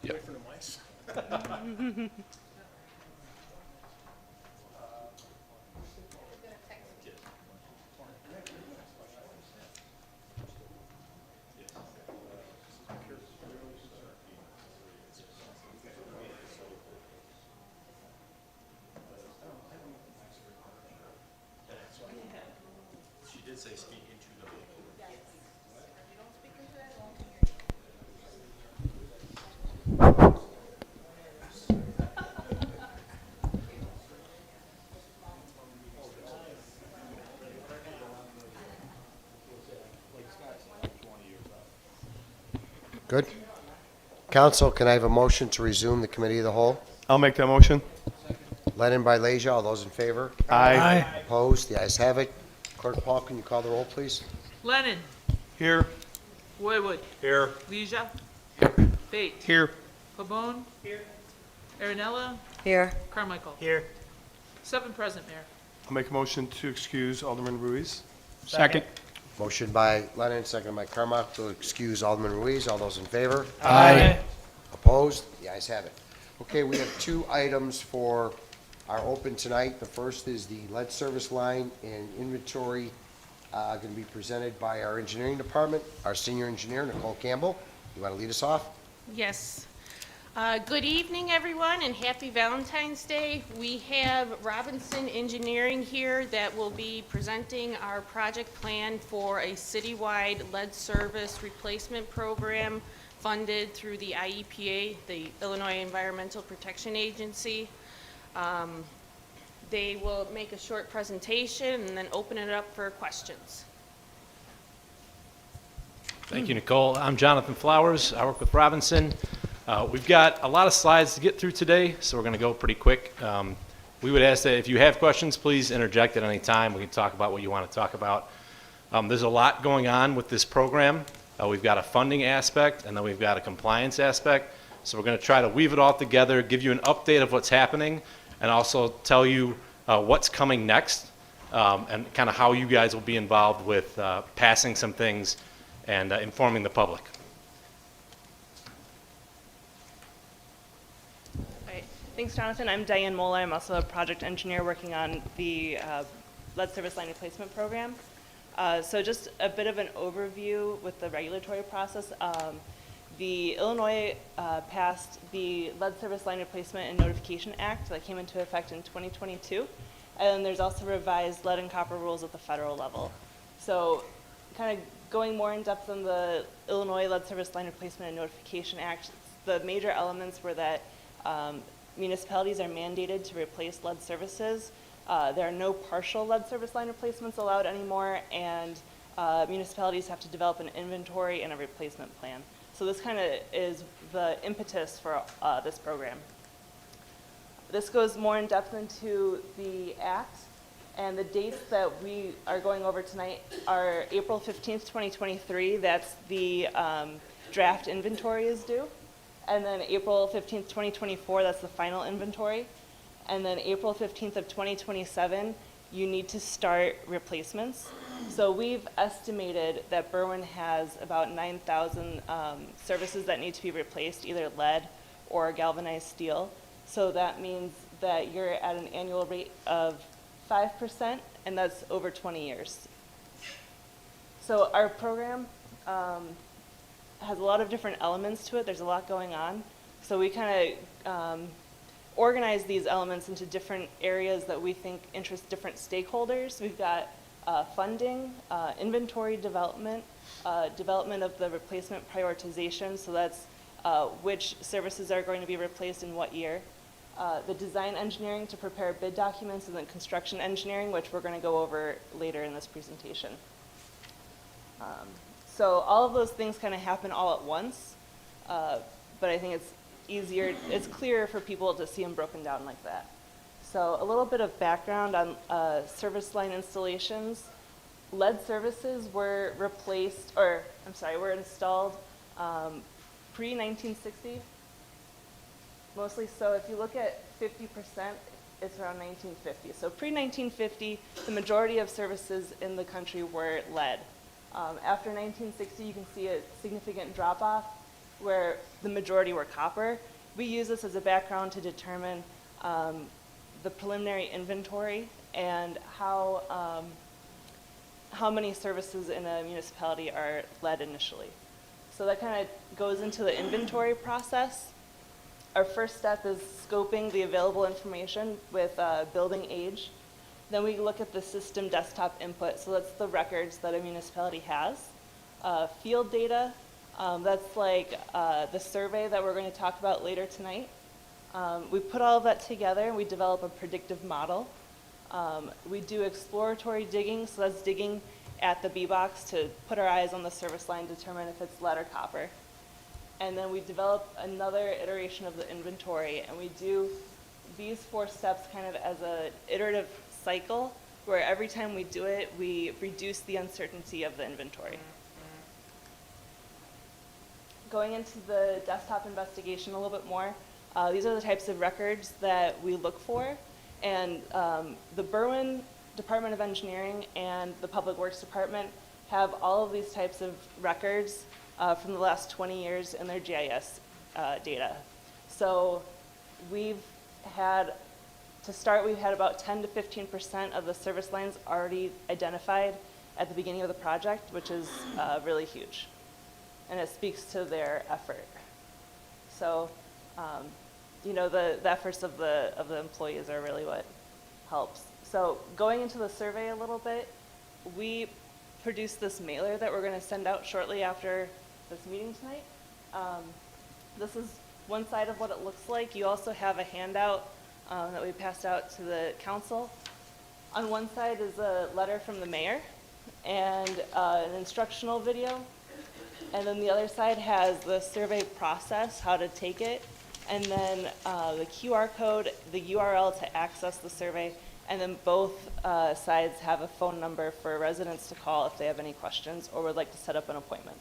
Yeah. Wait for the mice. She did say speak into the mic. Good. Council, can I have a motion to resume the committee of the whole? I'll make that motion. Led in by Leisure. All those in favor? Aye. Opposed? The ayes have it. Clerk Paul, can you call the roll, please? Lennon. Here. Woodward. Here. Leisure. Bate. Here. Pabon. Here. Aaronella. Here. Carmichael. Here. 7 present, Mayor. I'll make a motion to excuse Alderman Ruiz. Second. Motion by Lennon, seconded by Carmack to excuse Alderman Ruiz. All those in favor? Aye. Opposed? The ayes have it. Okay, we have 2 items for our open tonight. The first is the lead service line and inventory going to be presented by our engineering department, our senior engineer, Nicole Campbell. You want to lead us off? Yes. Good evening, everyone, and happy Valentine's Day. We have Robinson Engineering here that will be presenting our project plan for a citywide lead service replacement program funded through the IEPA, the Illinois Environmental Protection Agency. They will make a short presentation and then open it up for questions. Thank you, Nicole. I'm Jonathan Flowers. I work with Robinson. We've got a lot of slides to get through today, so we're going to go pretty quick. We would ask that if you have questions, please interject at any time. We can talk about what you want to talk about. There's a lot going on with this program. We've got a funding aspect, and then we've got a compliance aspect. So we're going to try to weave it all together, give you an update of what's happening, and also tell you what's coming next, and kind of how you guys will be involved with passing some things and informing the public. Right. Thanks, Jonathan. I'm Diane Mola. I'm also a project engineer working on the lead service line replacement program. So just a bit of an overview with the regulatory process. The Illinois passed the Lead Service Line Replacement and Notification Act that came into effect in 2022. And there's also revised lead and copper rules at the federal level. So kind of going more in depth on the Illinois Lead Service Line Replacement and Notification Act, the major elements were that municipalities are mandated to replace lead services. There are no partial lead service line replacements allowed anymore, and municipalities have to develop an inventory and a replacement plan. So this kind of is the impetus for this program. This goes more in depth into the act, and the dates that we are going over tonight are April 15th, 2023. That's the draft inventory is due. And then April 15th, 2024, that's the final inventory. And then April 15th of 2027, you need to start replacements. So we've estimated that Berwyn has about 9,000 services that need to be replaced, either lead or galvanized steel. So that means that you're at an annual rate of 5%, and that's over 20 years. So our program has a lot of different elements to it. There's a lot going on. So we kind of organize these elements into different areas that we think interest different stakeholders. We've got funding, inventory development, development of the replacement prioritization, so that's which services are going to be replaced in what year, the design engineering to prepare bid documents, and then construction engineering, which we're going to go over later in this presentation. So all of those things kind of happen all at once, but I think it's easier, it's clearer for people to see them broken down like that. So a little bit of background on service line installations. Lead services were replaced, or I'm sorry, were installed pre-1960, mostly. So if you look at 50%, it's around 1950. So pre-1950, the majority of services in the country were lead. After 1960, you can see a significant drop-off. where the majority were copper. We use this as a background to determine the preliminary inventory and how many services in a municipality are led initially. So that kind of goes into the inventory process. Our first step is scoping the available information with building age. Then we look at the system desktop input, so that's the records that a municipality has. Field data, that's like the survey that we're going to talk about later tonight. We put all of that together and we develop a predictive model. We do exploratory digging, so that's digging at the B-box to put our eyes on the service line, determine if it's lead or copper. And then we develop another iteration of the inventory, and we do these 4 steps kind of as an iterative cycle, where every time we do it, we reduce the uncertainty of the inventory. Going into the desktop investigation a little bit more, these are the types of records that we look for, and the Berwyn Department of Engineering and the Public Works Department have all of these types of records from the last 20 years in their GIS data. So we've had about 10 to 15% of the service lines already identified at the beginning of the project, which is really huge. And it speaks to their effort. So, the efforts of the employees are really what helps. So going into the survey a little bit, we produced this mailer that we're going to send out shortly after this meeting tonight. This is one side of what it looks like. You also have a handout that we passed out to the council. On one side is a letter from the mayor and an instructional video. And then the other side has the survey process, how to take it, and then the QR code, the URL to access the survey, and then both sides have a phone number for residents to call if they have any questions or would like to set up an appointment.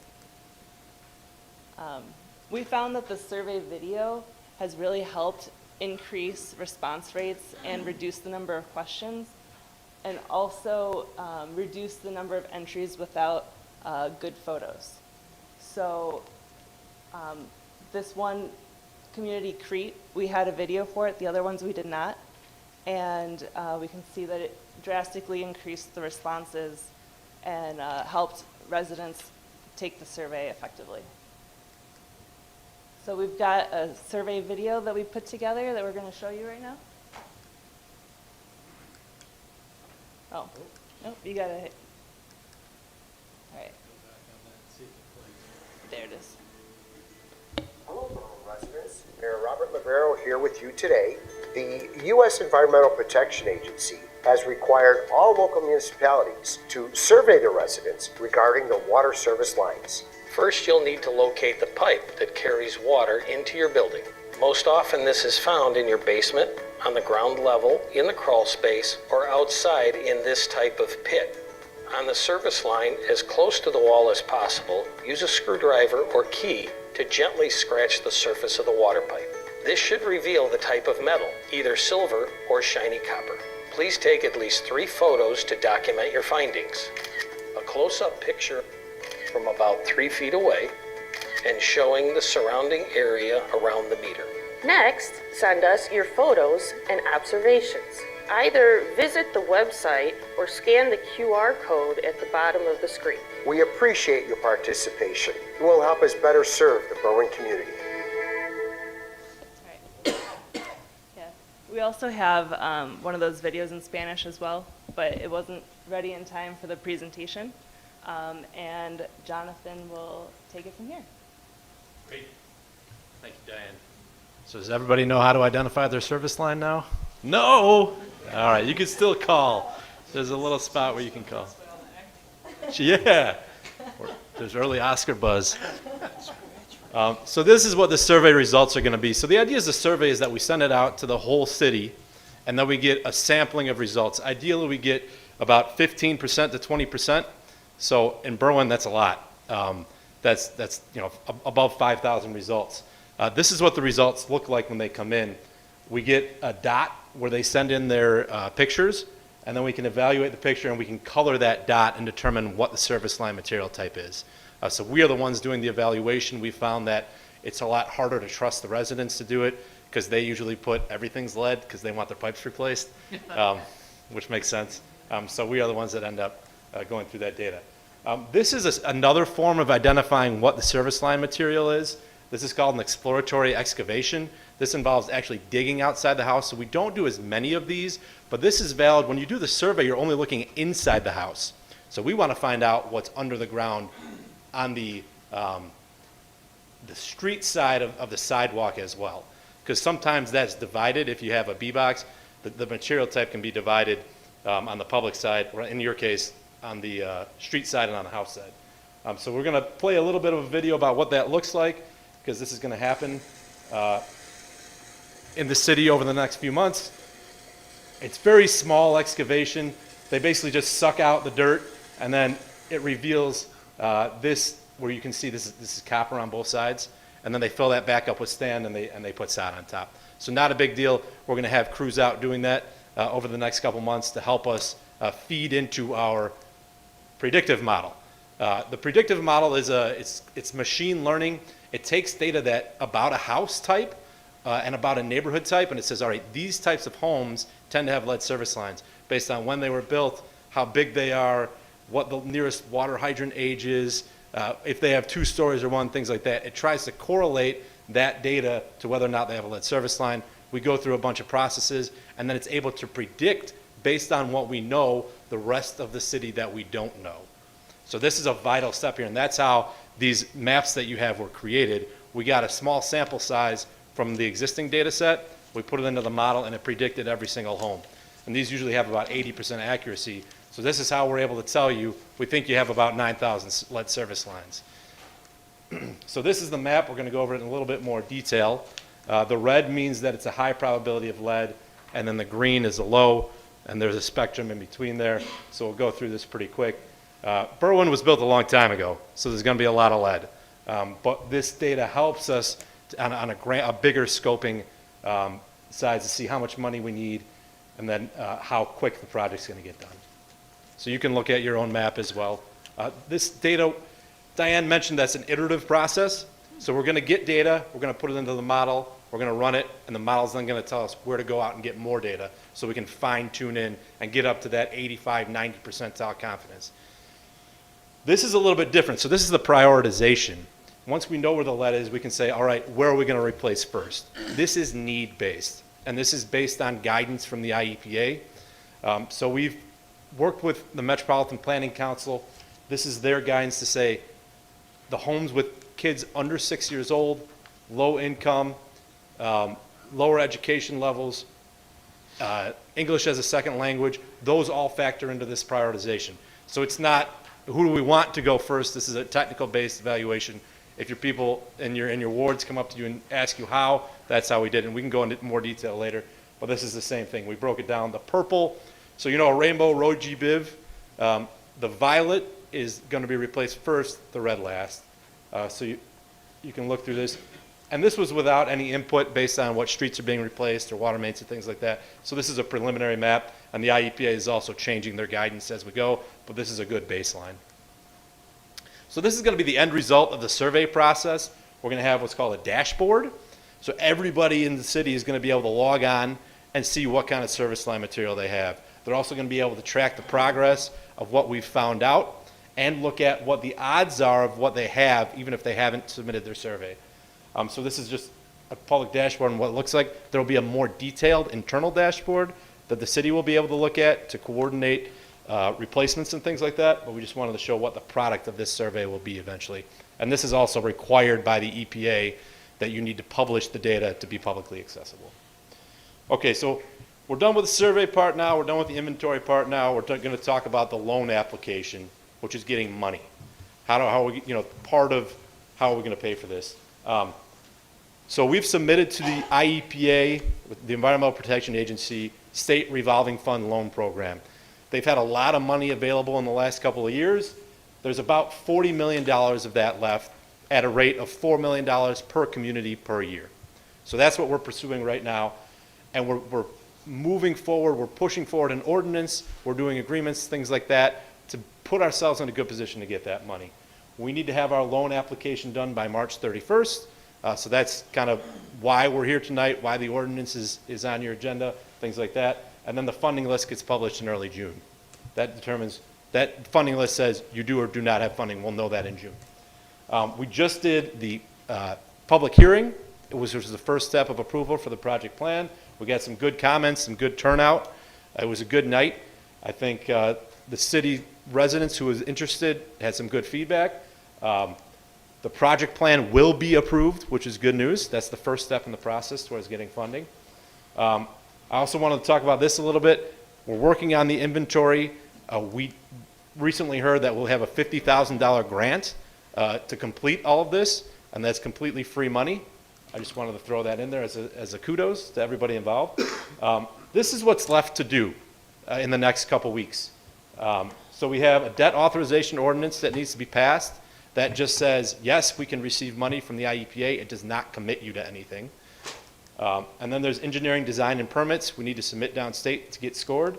We found that the survey video has really helped increase response rates and reduce the number of questions, and also reduce the number of entries without good photos. So this one, Community Crete, we had a video for it. The other ones we did not. And we can see that it drastically increased the responses and helped residents take the survey effectively. So we've got a survey video that we put together that we're going to show you right now. Oh, nope, you got to hit. All right. There it is. Hello, Berwyn residents. Mayor Robert Librero here with you today. The U.S. Environmental Protection Agency has required all local municipalities to survey their residents regarding the water service lines. First, you'll need to locate the pipe that carries water into your building. Most often, this is found in your basement, on the ground level, in the crawl space, or outside in this type of pit. On the service line, as close to the wall as possible, use a screwdriver or key to gently scratch the surface of the water pipe. This should reveal the type of metal, either silver or shiny copper. Please take at least 3 photos to document your findings. A close-up picture from about 3 feet away and showing the surrounding area around the meter. Next, send us your photos and observations. Either visit the website or scan the QR code at the bottom of the screen. We appreciate your participation. It will help us better serve the Berwyn community. That's right. Yeah. We also have one of those videos in Spanish as well, but it wasn't ready in time for the presentation. And Jonathan will take it from here. Great. Thank you, Diane. So does everybody know how to identify their service line now? No? All right, you can still call. There's a little spot where you can call. Yeah. There's early Oscar buzz. So this is what the survey results are going to be. So the idea is the survey is that we send it out to the whole city, and then we get a sampling of results. Ideally, we get about 15% to 20%. So in Berwyn, that's a lot. That's above 5,000 results. This is what the results look like when they come in. We get a dot where they send in their pictures, and then we can evaluate the picture and we can color that dot and determine what the service line material type is. So we are the ones doing the evaluation. We found that it's a lot harder to trust the residents to do it because they usually put everything's lead because they want their pipes replaced, which makes sense. So we are the ones that end up going through that data. This is another form of identifying what the service line material is. This is called an exploratory excavation. This involves actually digging outside the house, so we don't do as many of these, but this is valid. When you do the survey, you're only looking inside the house. So we want to find out what's under the ground on the street side of the sidewalk as well, because sometimes that's divided. If you have a B-box, the material type can be divided on the public side, or in your case, on the street side and on the house side. So we're going to play a little bit of a video about what that looks like, because this is going to happen in the city over the next few months. It's very small excavation. They basically just suck out the dirt, and then it reveals this, where you can see this is copper on both sides, and then they fill that back up with sand, and they put sod on top. So not a big deal. We're going to have crews out doing that over the next couple months to help us feed into our predictive model. The predictive model is it's machine learning. It takes data about a house type and about a neighborhood type, and it says, all right, these types of homes tend to have lead service lines based on when they were built, how big they are, what the nearest water hydrant age is, if they have 2 stories or 1, things like that. It tries to correlate that data to whether or not they have a lead service line. We go through a bunch of processes, and then it's able to predict, based on what we know, the rest of the city that we don't know. So this is a vital step here, and that's how these maps that you have were created. We got a small sample size from the existing data set, we put it into the model, and it predicted every single home. And these usually have about 80% accuracy. So this is how we're able to tell you, we think you have about 9,000 lead service lines. So this is the map. We're going to go over it in a little bit more detail. The red means that it's a high probability of lead, and then the green is a low, and there's a spectrum in between there. So we'll go through this pretty quick. Berwyn was built a long time ago, so there's going to be a lot of lead. But this data helps us on a bigger scoping size to see how much money we need, and then how quick the project's going to get done. So you can look at your own map as well. This data, Diane mentioned, that's an iterative process. So we're going to get data, we're going to put it into the model, we're going to run it, and the model's then going to tell us where to go out and get more data so we can fine tune in and get up to that 85, 90 percentile confidence. This is a little bit different. So this is the prioritization. Once we know where the lead is, we can say, all right, where are we going to replace first? This is need-based, and this is based on guidance from the IEPA. So we've worked with the Metropolitan Planning Council. This is their guidance to say the homes with kids under 6 years old, low income, lower education levels, English as a second language, those all factor into this prioritization. So it's not who do we want to go first. This is a technical-based evaluation. If your people in your wards come up to you and ask you how, that's how we did it. And we can go into more detail later, but this is the same thing. We broke it down. The purple, so you know a rainbow road GBIV, the violet is going to be replaced first, the red last. So you can look through this. And this was without any input based on what streets are being replaced or water mains and things like that. So this is a preliminary map, and the IEPA is also changing their guidance as we go, but this is a good baseline. So this is going to be the end result of the survey process. We're going to have what's called a dashboard. So everybody in the city is going to be able to log on and see what kind of service line material they have. They're also going to be able to track the progress of what we've found out and look at what the odds are of what they have, even if they haven't submitted their survey. So this is just a public dashboard and what it looks like. There will be a more detailed internal dashboard that the city will be able to look at to coordinate replacements and things like that, but we just wanted to show what the product of this survey will be eventually. And this is also required by the EPA that you need to publish the data to be publicly accessible. Okay, so we're done with the survey part now, we're done with the inventory part now, we're going to talk about the loan application, which is getting money. How are we, part of how are we going to pay for this? So we've submitted to the IEPA, the Environmental Protection Agency, State Revolving Fund Loan Program. They've had a lot of money available in the last couple of years. There's about $40 million of that left at a rate of $4 million per community per year. So that's what we're pursuing right now. And we're moving forward, we're pushing forward an ordinance, we're doing agreements, things like that, to put ourselves in a good position to get that money. We need to have our loan application done by March 31st. So that's kind of why we're here tonight, why the ordinance is on your agenda, things like that. And then the funding list gets published in early June. That funding list says you do or do not have funding. We'll know that in June. We just did the public hearing, which was the first step of approval for the project plan. We got some good comments, some good turnout. It was a good night. I think the city residents who was interested had some good feedback. The project plan will be approved, which is good news. That's the first step in the process towards getting funding. I also wanted to talk about this a little bit. We're working on the inventory. We recently heard that we'll have a $50,000 grant to complete all of this, and that's completely free money. I just wanted to throw that in there as a kudos to everybody involved. This is what's left to do in the next couple weeks. So we have a debt authorization ordinance that needs to be passed that just says, yes, we can receive money from the IEPA. It does not commit you to anything. And then there's engineering, design, and permits. We need to submit downstate to get scored.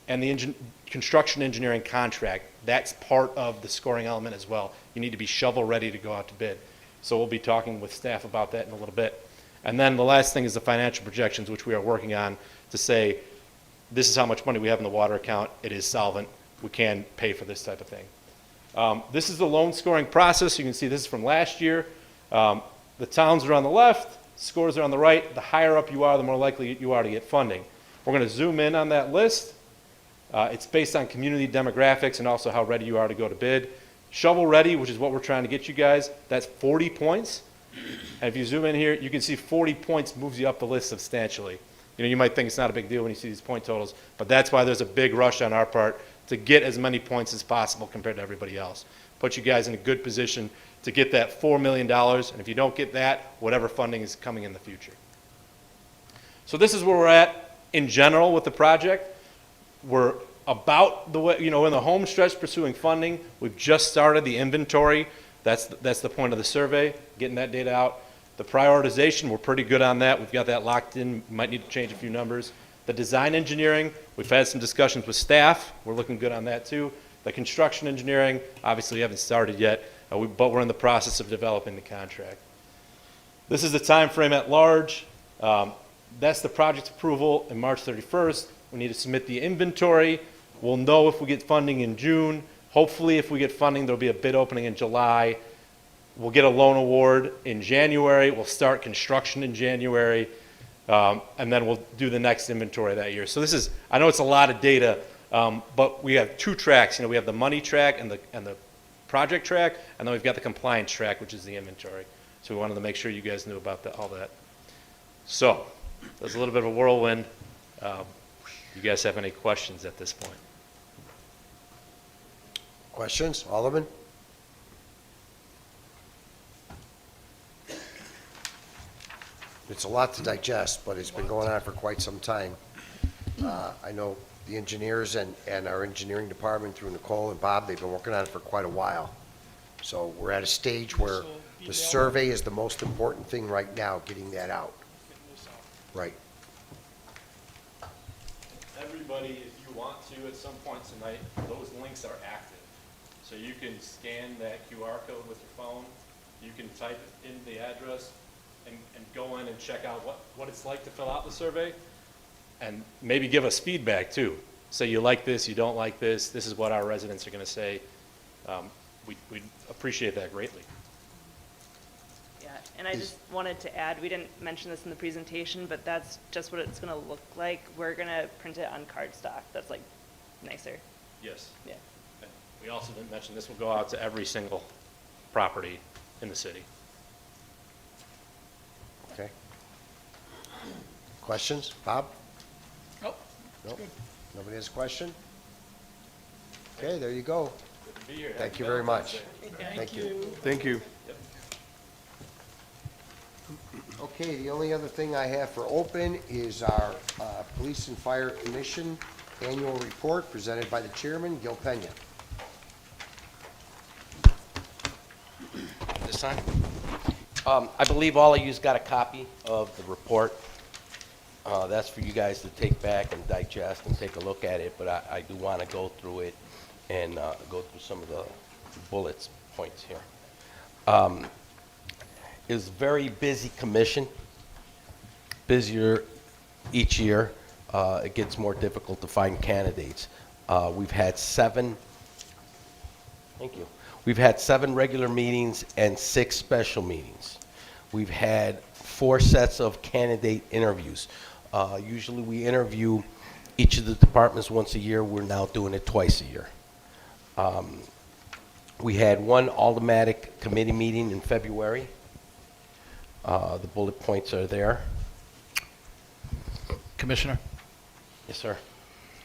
And the construction engineering contract, that's part of the scoring element as well. You need to be shovel ready to go out to bid. So we'll be talking with staff about that in a little bit. And then the last thing is the financial projections, which we are working on to say, this is how much money we have in the water account. It is solvent. We can pay for this type of thing. This is the loan scoring process. You can see this is from last year. The towns are on the left, scores are on the right. The higher up you are, the more likely you are to get funding. We're going to zoom in on that list. It's based on community demographics and also how ready you are to go to bid. Shovel ready, which is what we're trying to get you guys, that's 40 points. And if you zoom in here, you can see 40 points moves you up the list substantially. You know, you might think it's not a big deal when you see these point totals, but that's why there's a big rush on our part to get as many points as possible compared to everybody else. Put you guys in a good position to get that $4 million, and if you don't get that, whatever funding is coming in the future. So this is where we're at in general with the project. We're about the way, you know, in the home stretch pursuing funding. We've just started the inventory. That's the point of the survey, getting that data out. The prioritization, we're pretty good on that. We've got that locked in. Might need to change a few numbers. The design engineering, we've had some discussions with staff. We're looking good on that too. The construction engineering, obviously haven't started yet, but we're in the process of developing the contract. This is the time frame at large. That's the project approval in March 31st. We need to submit the inventory. We'll know if we get funding in June. Hopefully, if we get funding, there'll be a bid opening in July. We'll get a loan award in January. We'll start construction in January. And then we'll do the next inventory that year. So this is, I know it's a lot of data, but we have two tracks. You know, we have the money track and the project track, and then we've got the compliance track, which is the inventory. So we wanted to make sure you guys knew about all that. So there's a little bit of a whirlwind. You guys have any questions at this point? Questions, Alderman? It's a lot to digest, but it's been going on for quite some time. I know the engineers and our engineering department through Nicole and Bob, they've been working on it for quite a while. So we're at a stage where the survey is the most important thing right now, getting that out. Right. Everybody, if you want to, at some point tonight, those links are active. So you can scan that QR code with your phone. You can type in the address and go in and check out what it's like to fill out the survey, and maybe give us feedback too. Say you like this, you don't like this, this is what our residents are going to say. We'd appreciate that greatly. Yeah, and I just wanted to add, we didn't mention this in the presentation, but that's just what it's going to look like. We're going to print it on cardstock. That's like nicer. Yes. Yeah. And we also didn't mention this will go out to every single property in the city. Okay. Questions? Bob? Nope. Nope. Nobody has a question? Okay, there you go. Good to be here. Thank you very much. Thank you. Thank you. Okay, the only other thing I have for open is our Police and Fire Commission annual report presented by the chairman, Gil Pena. This time? I believe all of you's got a copy of the report. That's for you guys to take back and digest and take a look at it, but I do want to go through it and go through some of the bullets points here. is a very busy commission, busier each year. It gets more difficult to find candidates. We've had 7, thank you. We've had 7 regular meetings and 6 special meetings. We've had 4 sets of candidate interviews. Usually we interview each of the departments once a year. We're now doing it twice a year. We had 1 automatic committee meeting in February. The bullet points are there. Commissioner, Yes, sir.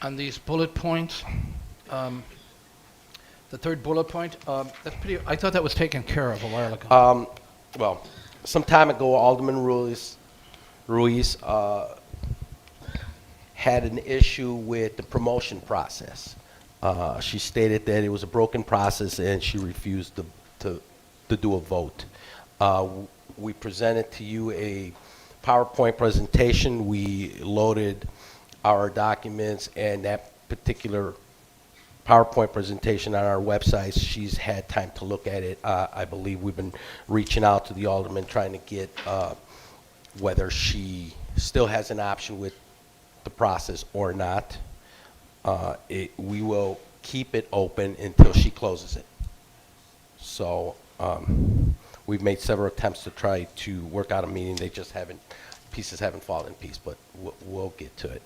on these bullet points, the third bullet point, that's pretty, I thought that was taken care of a while ago. Well, some time ago, Alderman Ruiz had an issue with the promotion process. She stated that it was a broken process and she refused to do a vote. We presented to you a PowerPoint presentation. We loaded our documents and that particular PowerPoint presentation on our website. She's had time to look at it. I believe we've been reaching out to the alderman trying to get whether she still has an option with the process or not. We will keep it open until she closes it. So we've made several attempts to try to work out a meeting. They just haven't, pieces haven't fallen in piece, but we'll get to it.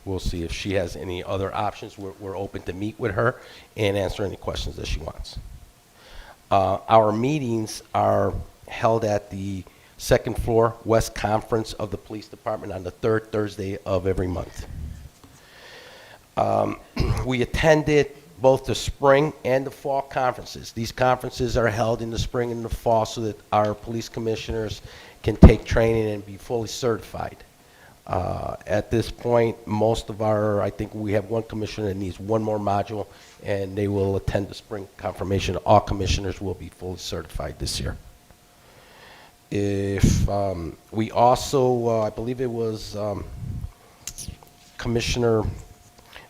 We'll see if she has any other options. We're open to meet with her and answer any questions that she wants. Our meetings are held at the 2nd floor West Conference of the Police Department on the 3rd Thursday of every month. We attended both the spring and the fall conferences. These conferences are held in the spring and the fall so that our police commissioners can take training and be fully certified. At this point, most of our, I think we have 1 commissioner that needs 1 more module, and they will attend the spring confirmation. All commissioners will be fully certified this year. If we also, I believe it was Commissioner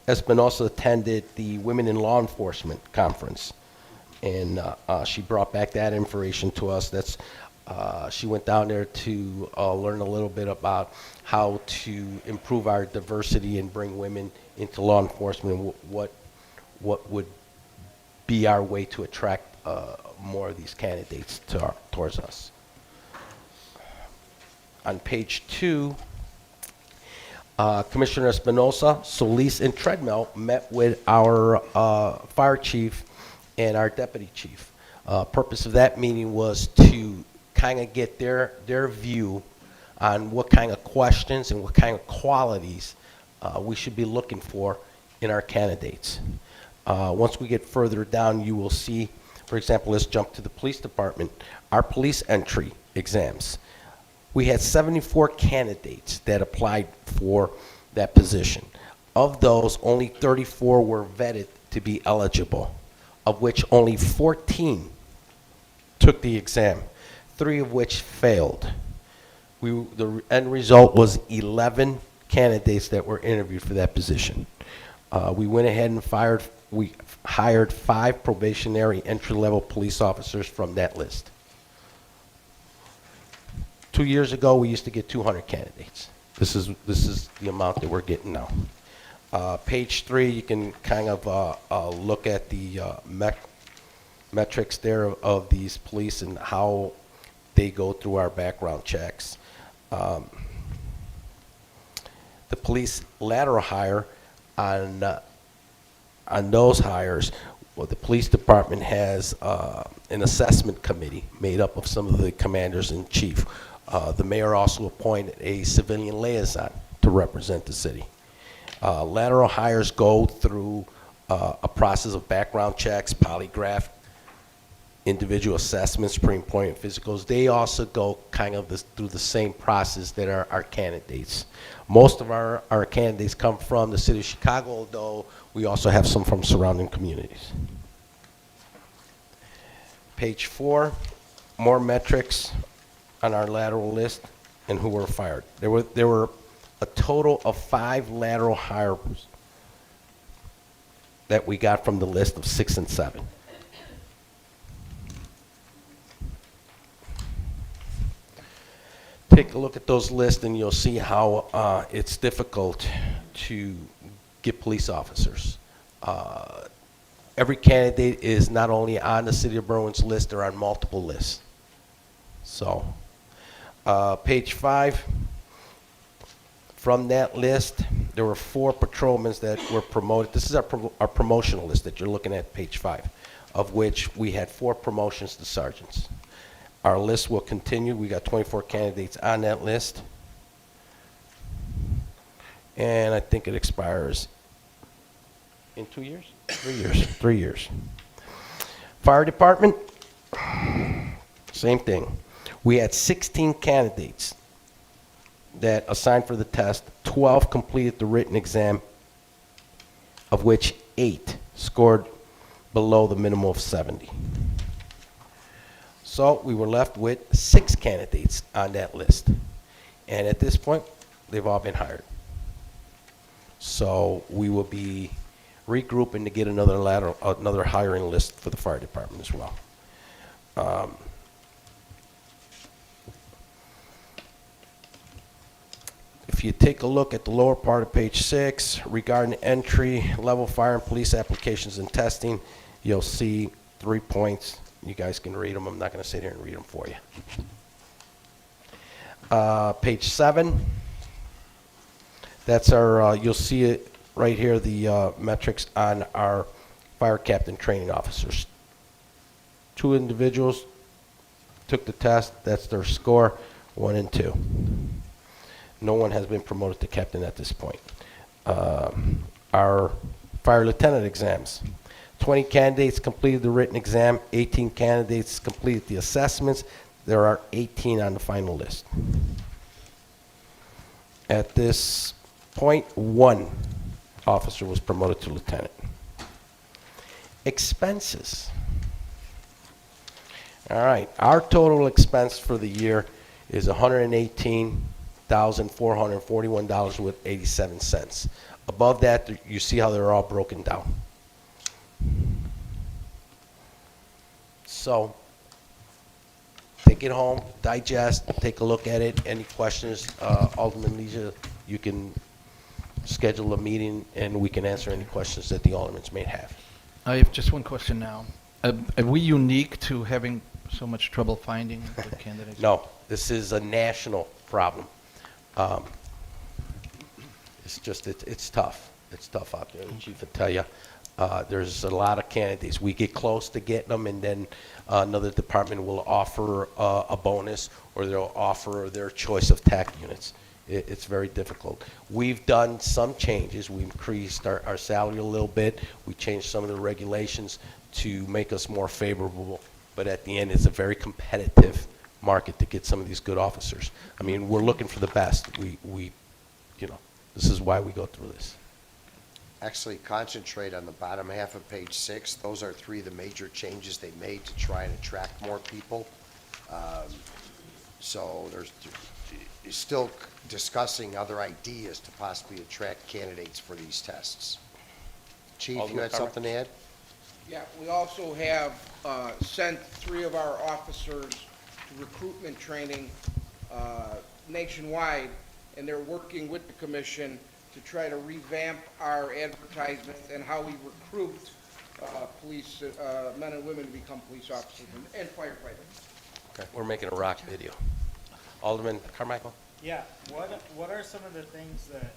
Espinosa attended the Women in Law Enforcement Conference, and she brought back that information to us. That's she went down there to learn a little bit about how to improve our diversity and bring women into law enforcement, and what would be our way to attract more of these candidates towards us. On page 2, Commissioner Espinosa, Solis, and Treadmill met with our fire chief and our deputy chief. Purpose of that meeting was to kind of get their view on what kind of questions and what kind of qualities we should be looking for in our candidates. Once we get further down, you will see, for example, let's jump to the police department, our police entry exams. We had 74 candidates that applied for that position. Of those, only 34 were vetted to be eligible, of which only 14 took the exam, 3 of which failed. The end result was 11 candidates that were interviewed for that position. We went ahead and we hired 5 probationary entry-level police officers from that list. 2 years ago, we used to get 200 candidates. This is the amount that we're getting now. Page 3, you can kind of look at the metrics there of these police and how they go through our background checks. The police lateral hire on those hires, well, the police department has an assessment committee made up of some of the commanders in chief. The mayor also appointed a civilian liaison to represent the city. Lateral hires go through a process of background checks, polygraph, individual assessments, pre-employment physicals. They also go kind of through the same process that our candidates. Most of our candidates come from the city of Chicago, although we also have some from surrounding communities. Page 4, more metrics on our lateral list and who were fired. There were a total of 5 lateral hires that we got from the list of 6 and 7. take a look at those lists and you'll see how it's difficult to get police officers. Every candidate is not only on the City of Berwyn's list, they're on multiple lists. So, page 5, from that list, there were 4 patrolmen that were promoted. This is our promotional list that you're looking at, page 5, of which we had 4 promotions to sergeants. Our list will continue. We got 24 candidates on that list. And I think it expires in 2 years? 3 years. 3 years. Fire department, same thing. We had 16 candidates that assigned for the test. 12 completed the written exam, of which 8 scored below the minimum of 70. So we were left with 6 candidates on that list. And at this point, they've all been hired. So we will be regrouping to get another hiring list for the fire department as well. If you take a look at the lower part of page 6, regarding entry level fire and police applications and testing, you'll see 3 points. You guys can read them. I'm not going to sit here and read them for you. Page 7, that's our, you'll see it right here, the metrics on our fire captain training officers. 2 individuals took the test. That's their score, 1 and 2. No one has been promoted to captain at this point. Our fire lieutenant exams. 20 candidates completed the written exam. 18 candidates completed the assessments. There are 18 on the final list. At this point, 1 officer was promoted to lieutenant. Expenses. All right, our total expense for the year is $118,441.87. Above that, you see how they're all broken down. So, take it home, digest, take a look at it. Any questions, Alderman Leisure, you can schedule a meeting and we can answer any questions that the aldermans may have. I have just one question now. Are we unique to having so much trouble finding the candidates? No, this is a national problem. It's just, it's tough. It's tough out there, the chief will tell you. There's a lot of candidates. We get close to getting them, and then another department will offer a bonus, or they'll offer their choice of TAC units. It's very difficult. We've done some changes. We increased our salary a little bit. We changed some of the regulations to make us more favorable. But at the end, it's a very competitive market to get some of these good officers. I mean, we're looking for the best. We you know, this is why we go through this. Actually, concentrate on the bottom half of page 6. Those are 3 of the major changes they made to try and attract more people. So there's still discussing other ideas to possibly attract candidates for these tests. Chief, you had something to add? Yeah, we also have sent 3 of our officers to recruitment training nationwide, and they're working with the commission to try to revamp our advertisements and how we recruit police men and women to become police officers and firefighters. Okay. We're making a rock video. Alderman Carmichael? Yeah, what are some of the things that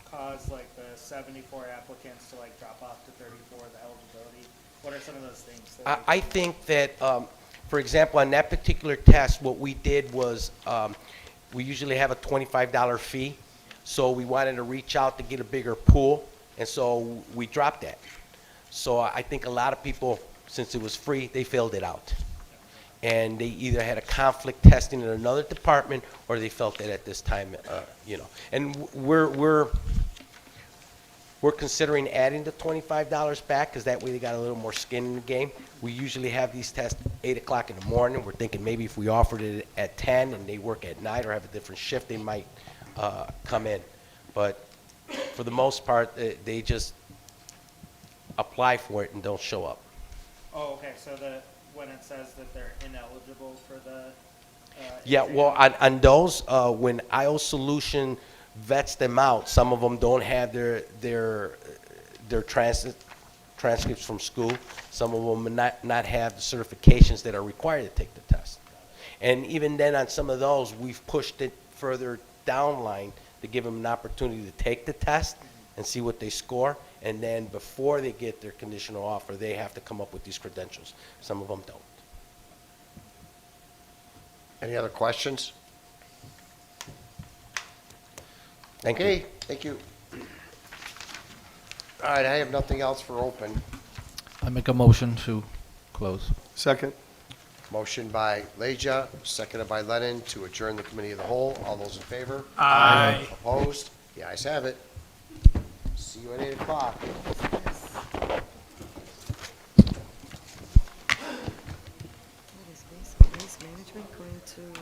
cause like the 74 applicants to like drop off to 34, the eligibility? What are some of those things? That I think that, for example, on that particular test, what we did was we usually have a $25 fee. So we wanted to reach out to get a bigger pool, and so we dropped that. So I think a lot of people, since it was free, they filled it out. And they either had a conflict testing in another department, or they felt that at this time, you know. And we're considering adding the $25 back, because that way they got a little more skin in the game. We usually have these tests 8 o'clock in the morning. We're thinking maybe if we offered it at 10 and they work at night or have a different shift, they might come in. But for the most part, they just apply for it and don't show up. Oh, okay. So when it says that they're ineligible for the Yeah, well, on those, when IO Solution vets them out, some of them don't have their transcripts from school. Some of them not have the certifications that are required to take the test. And even then, on some of those, we've pushed it further down line to give them an opportunity to take the test and see what they score. And then before they get their conditional offer, they have to come up with these credentials. Some of them don't. Any other questions? Thank you. Okay, thank you. All right, I have nothing else for open. I make a motion to close. Second. Motion by Leja, seconded by Lennon to adjourn the committee of the whole. All those in favor? Aye. Opposed? The ayes have it. See you at 8 o'clock. What is waste management going to,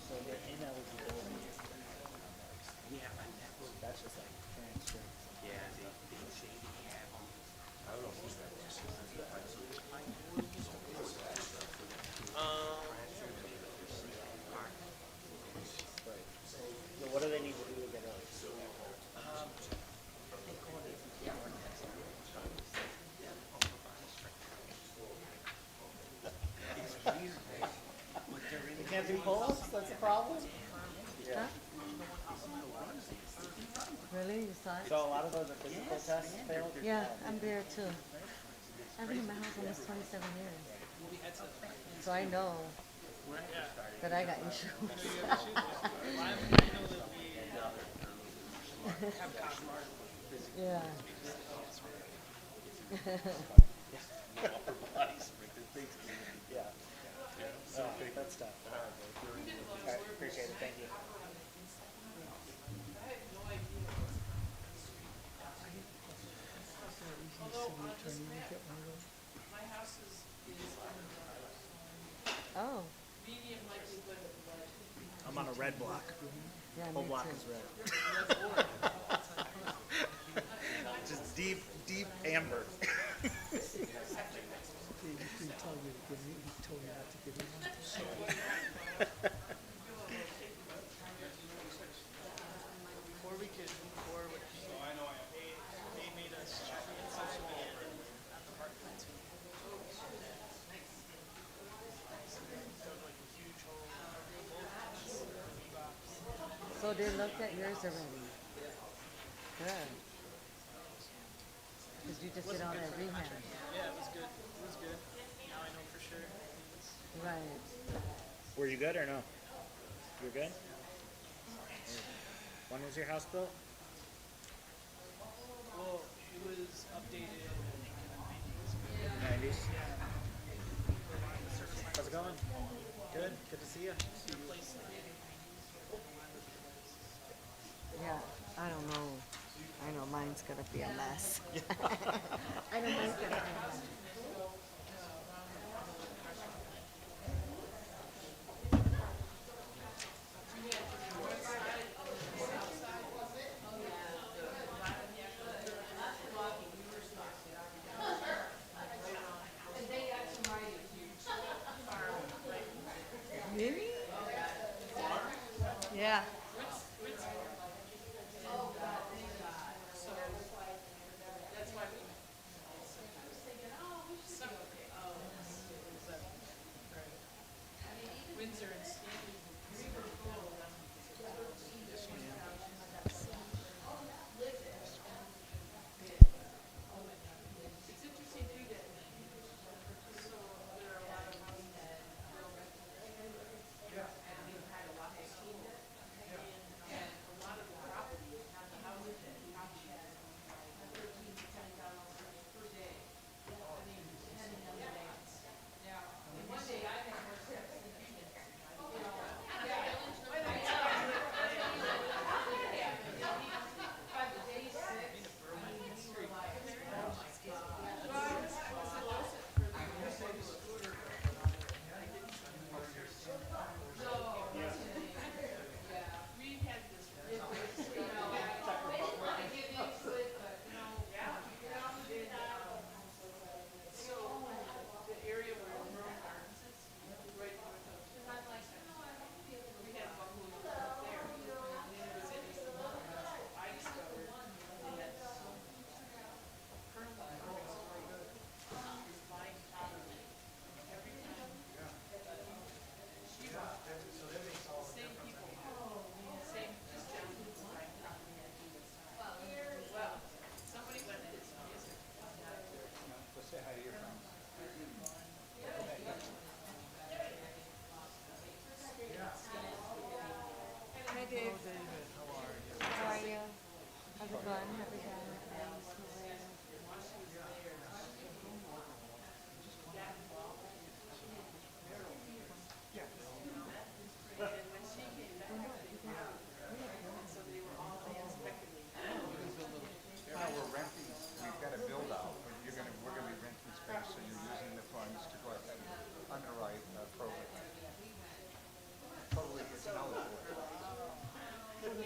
So the ineligibility, that's just like transcript. So what do they need to do to get out? You can't do polls? That's the problem? huh? Really? You saw it? So a lot of those are physical tests failed? Yeah, I'm there too. I've been in my house almost 27 years. So I know that I got issues. Yeah. Yeah. That's tough. All right, appreciate it, thank you. Oh, I'm on a red block. yeah, Whole me block too. is red. Just deep, deep amber. Before we could move forward, they made us get social media at the park plan too. Dug like a huge hole. So they looked at yours already? Good. Because you just did all that rehab. Yeah, it was good. It was good. Now I know for sure. Right. Were you good or no? You're good? When was your house built? Well, it was updated, I think, in the 90s. 90s? How's it going? Good? Good to see you. Yeah, I don't know. I know mine's gonna be a mess. I know mine's gonna be a mess. Really? Yeah. Windsor and Stanley. It's interesting too that so there are a lot of ones that they've had a lot of steam and a lot of the property, not the houses that each had 13 to 10,000 per day. I mean, 10 in a day. Yeah. And one day I had more steps than you did. Dave. How are you? How's it going? Happy Valentine's Day. We're renting, we've got a build out, but we're gonna be renting space, so you're using the funds to go ahead and underwrite a program. Totally, it's an eligible. We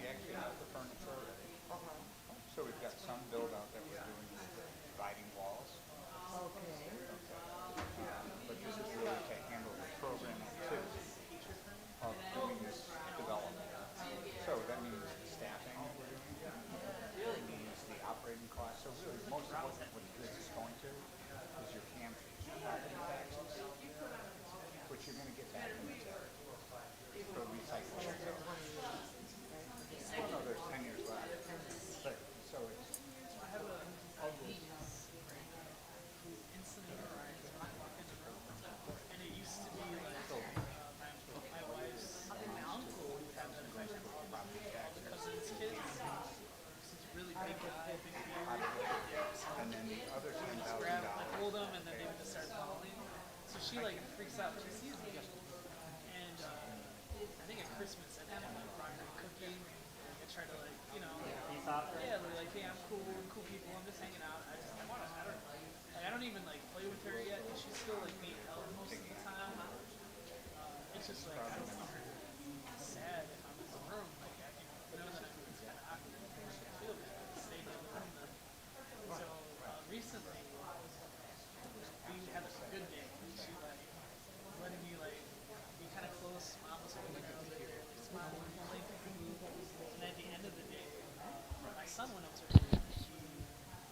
actually have the furniture already. So we've got some build out that we're doing, dividing walls. Okay. But this is really to handle the program activity of doing this development. So that means the staffing that we're doing, it means the operating costs. So really, most of what this is going to is your camp property taxes, which you're going to get back in the tax for recycling. Well, no, there's 10 years left. But, so it's... And it used to be like my wife's uncle would have them cousins' kids. She's a really big guy, big beard. And then the other Just $10,000. grab, like hold them, and then they would just start falling. So she like freaks out. She sees me, and I think at Christmas I brought her a cookie. I tried to like, you know, yeah, we're like, hey, I'm cool, we're cool people. I'm just hanging out. I don't even like play with her yet. She's still like being held most of the time. It's just like I don't want her sad if I'm in the room. Like I know that it's kind of awkward. I feel bad to stay in the room. So recently we had a good day. She like letting me like be kind of close, smile was holding her, like smile and blink. And at the end of the day, my son went up to her and he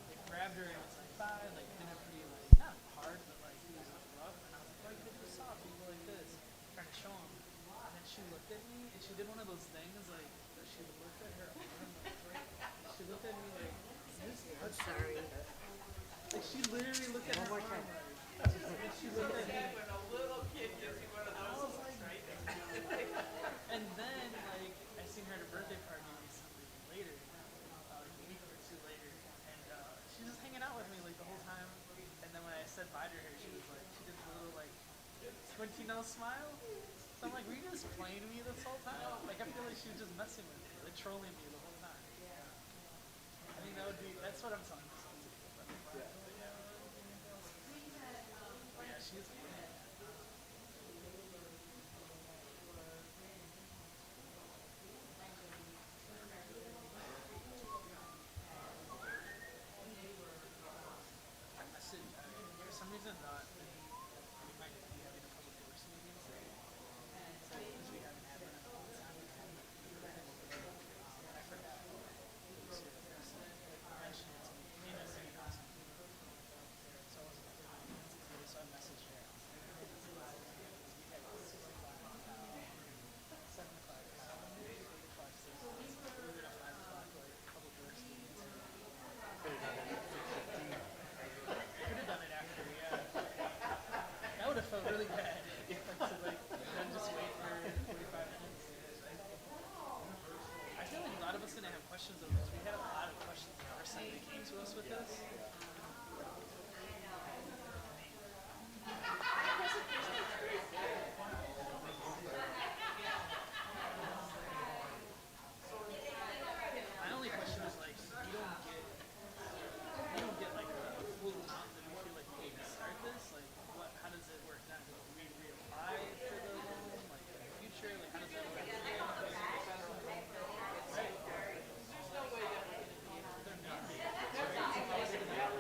like grabbed her and was like, bye, like did her pretty like not hard, but like he was like rough. And I was like, why you gotta be soft? You go like this, trying to show him. And then she looked at me and she did one of those things like she looked at her arm, like, she looked at me like, I'm sorry. Like she literally looked at her arm like, she looked at me. When a little kid gives you one of those looks, right? And then like I seen her at a birthday party recently later, a week or two later, and she was just hanging out with me like the whole time. And then when I said bye to her, she was like, she did a little like squinty nose smile. So I'm like, were you just playing me this whole time? Like I feel like she was just messing with me, like trolling me the whole time. I think that's what I'm telling myself to do. Yeah, she's funny. I messaged, for some reason, we might be having a public works meeting today. So, because we haven't had one in a long time. I forgot. So I mentioned it to me. And I said, awesome. So I wasn't so I messaged her. We had 7 o'clock, 8 o'clock, 6 o'clock. We were at 5 o'clock, like, public works meeting today. Could have done it after, yeah. That would have felt really bad. Like, then just wait for 45 minutes. I feel like a lot of us didn't have questions of this. We had a lot of questions on our side that came to us with this. My only question is like, we don't get like a full amount that we feel like we need to start this. Like, how does it work now? Do we reapply for the loan, like in the future? Like, how does that work? Right. There's no way that we can be their mandates, right?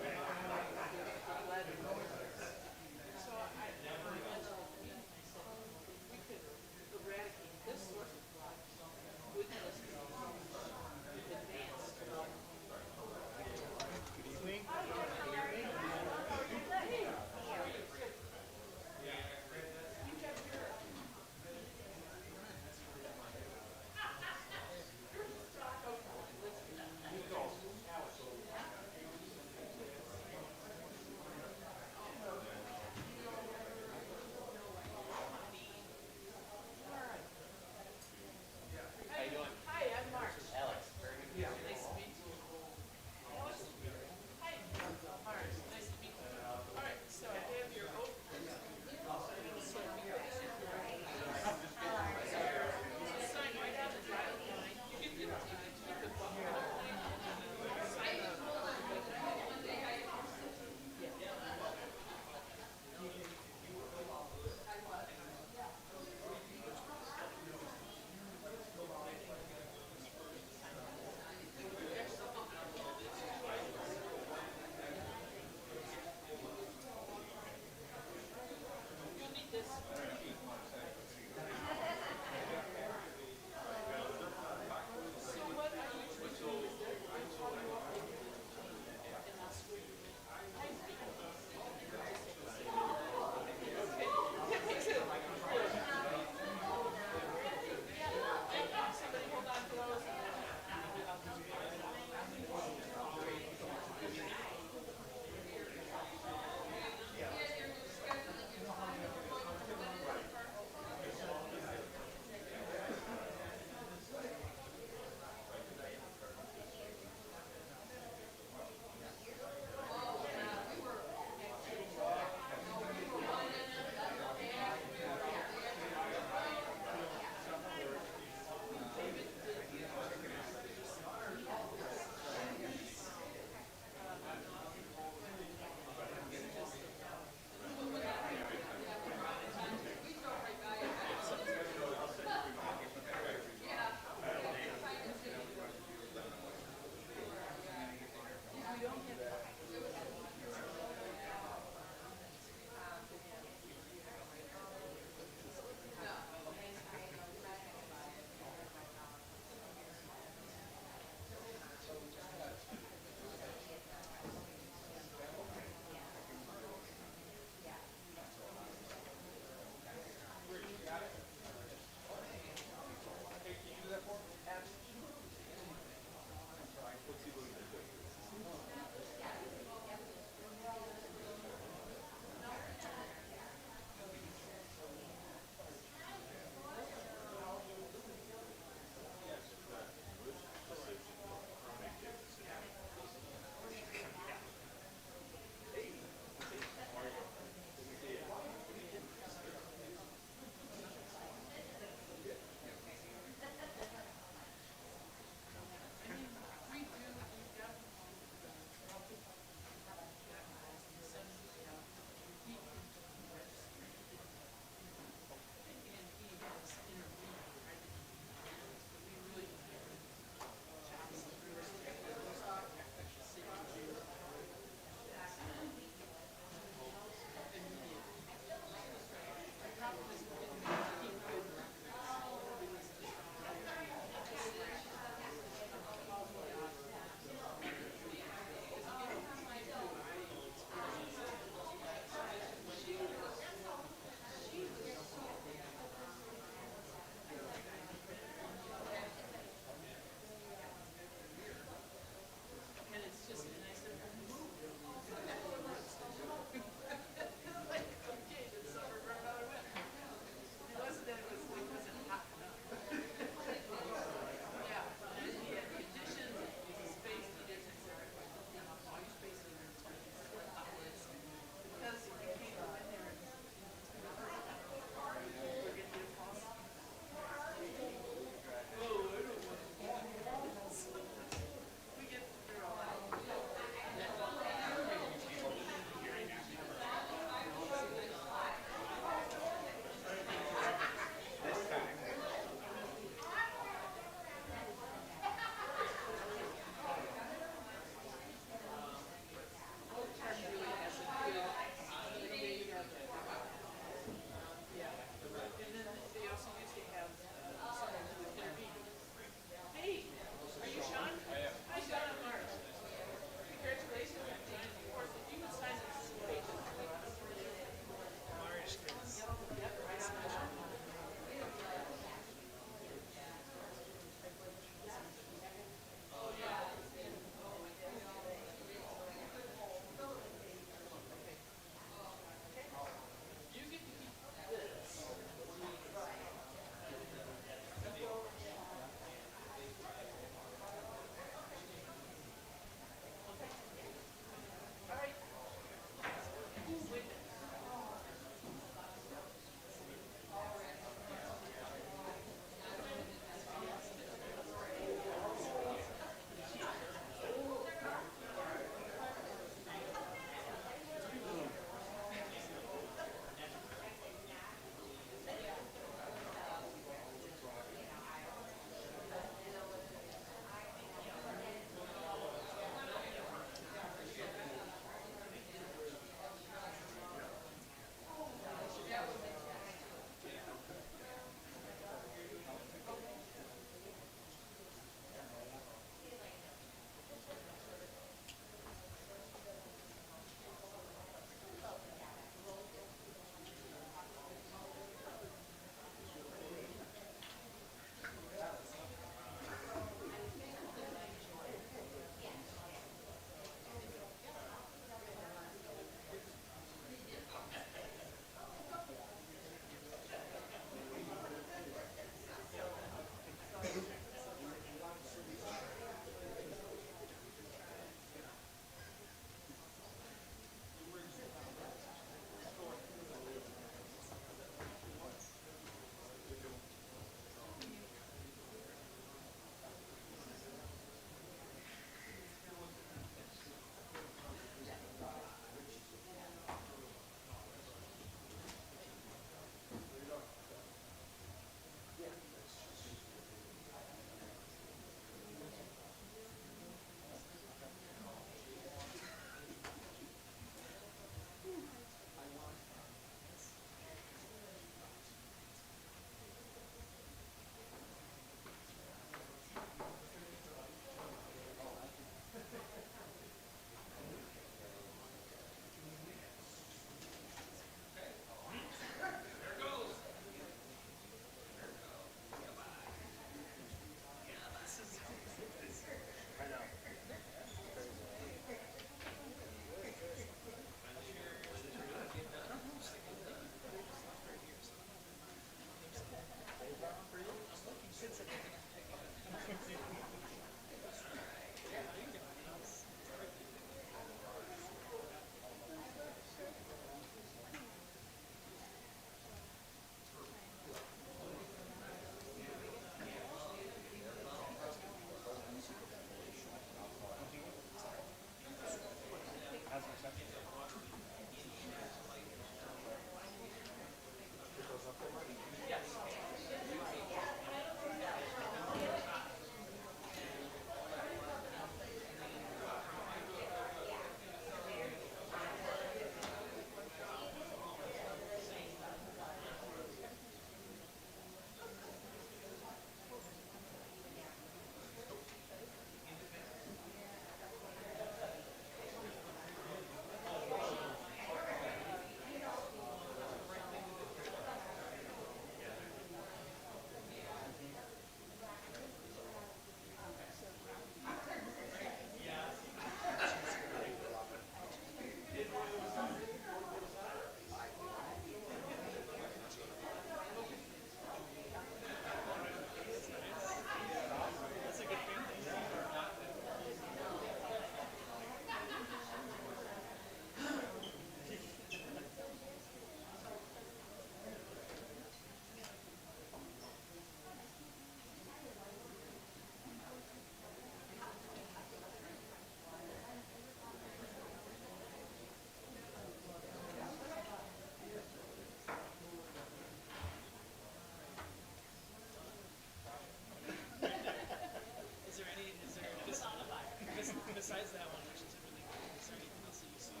besides that one, which is a really good, is there anything else that you see?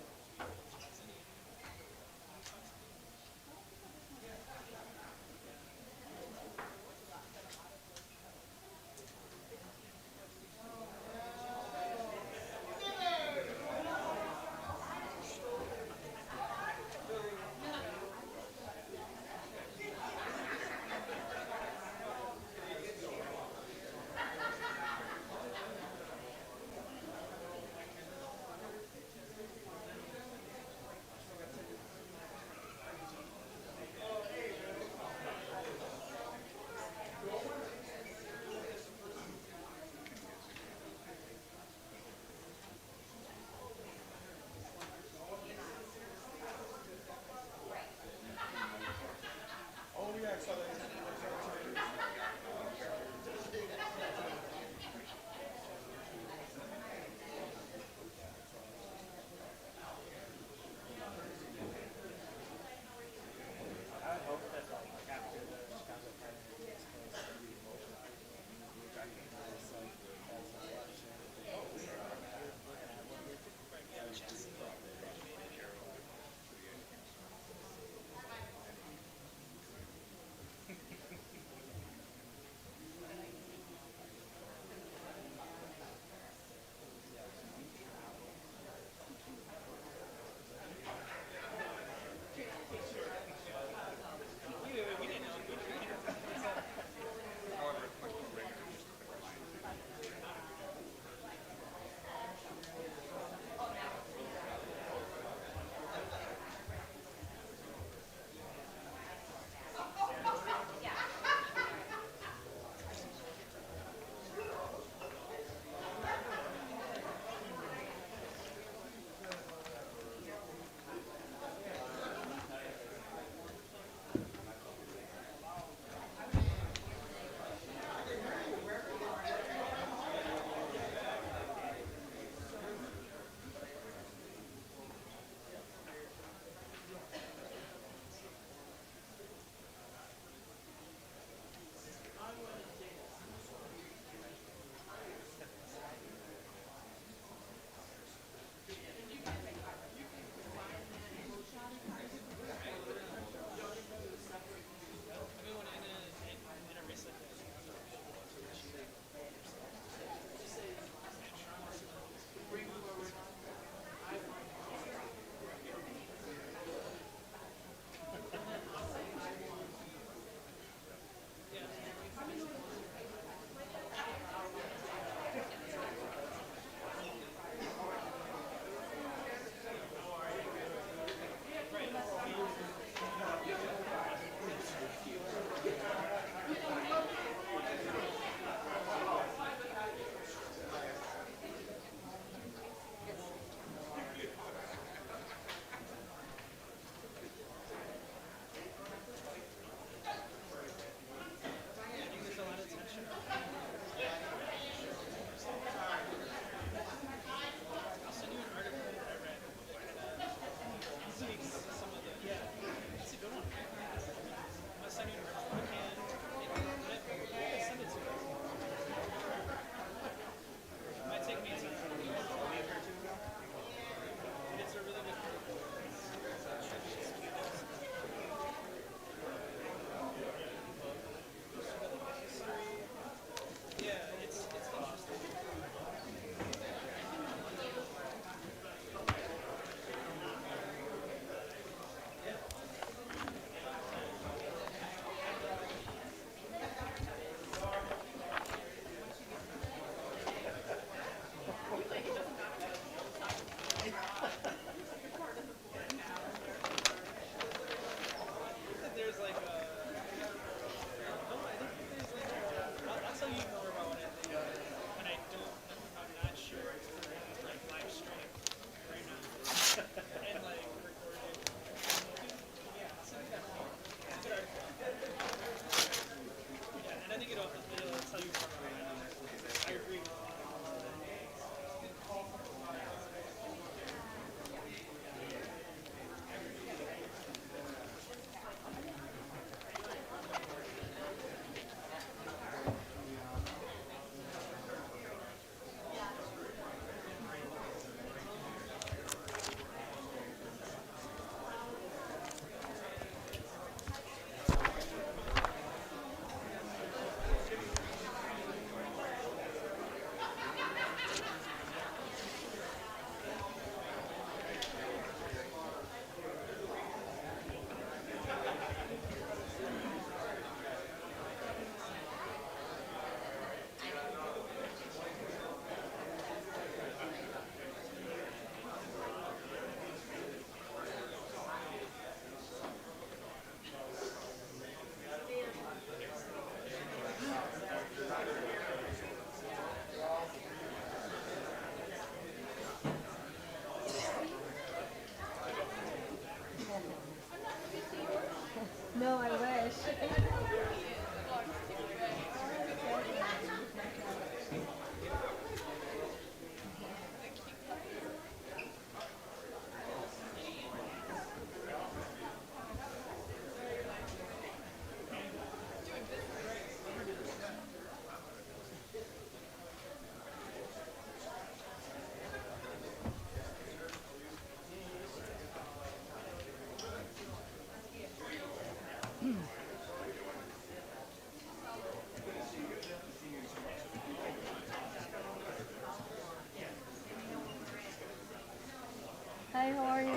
Hi, how are you?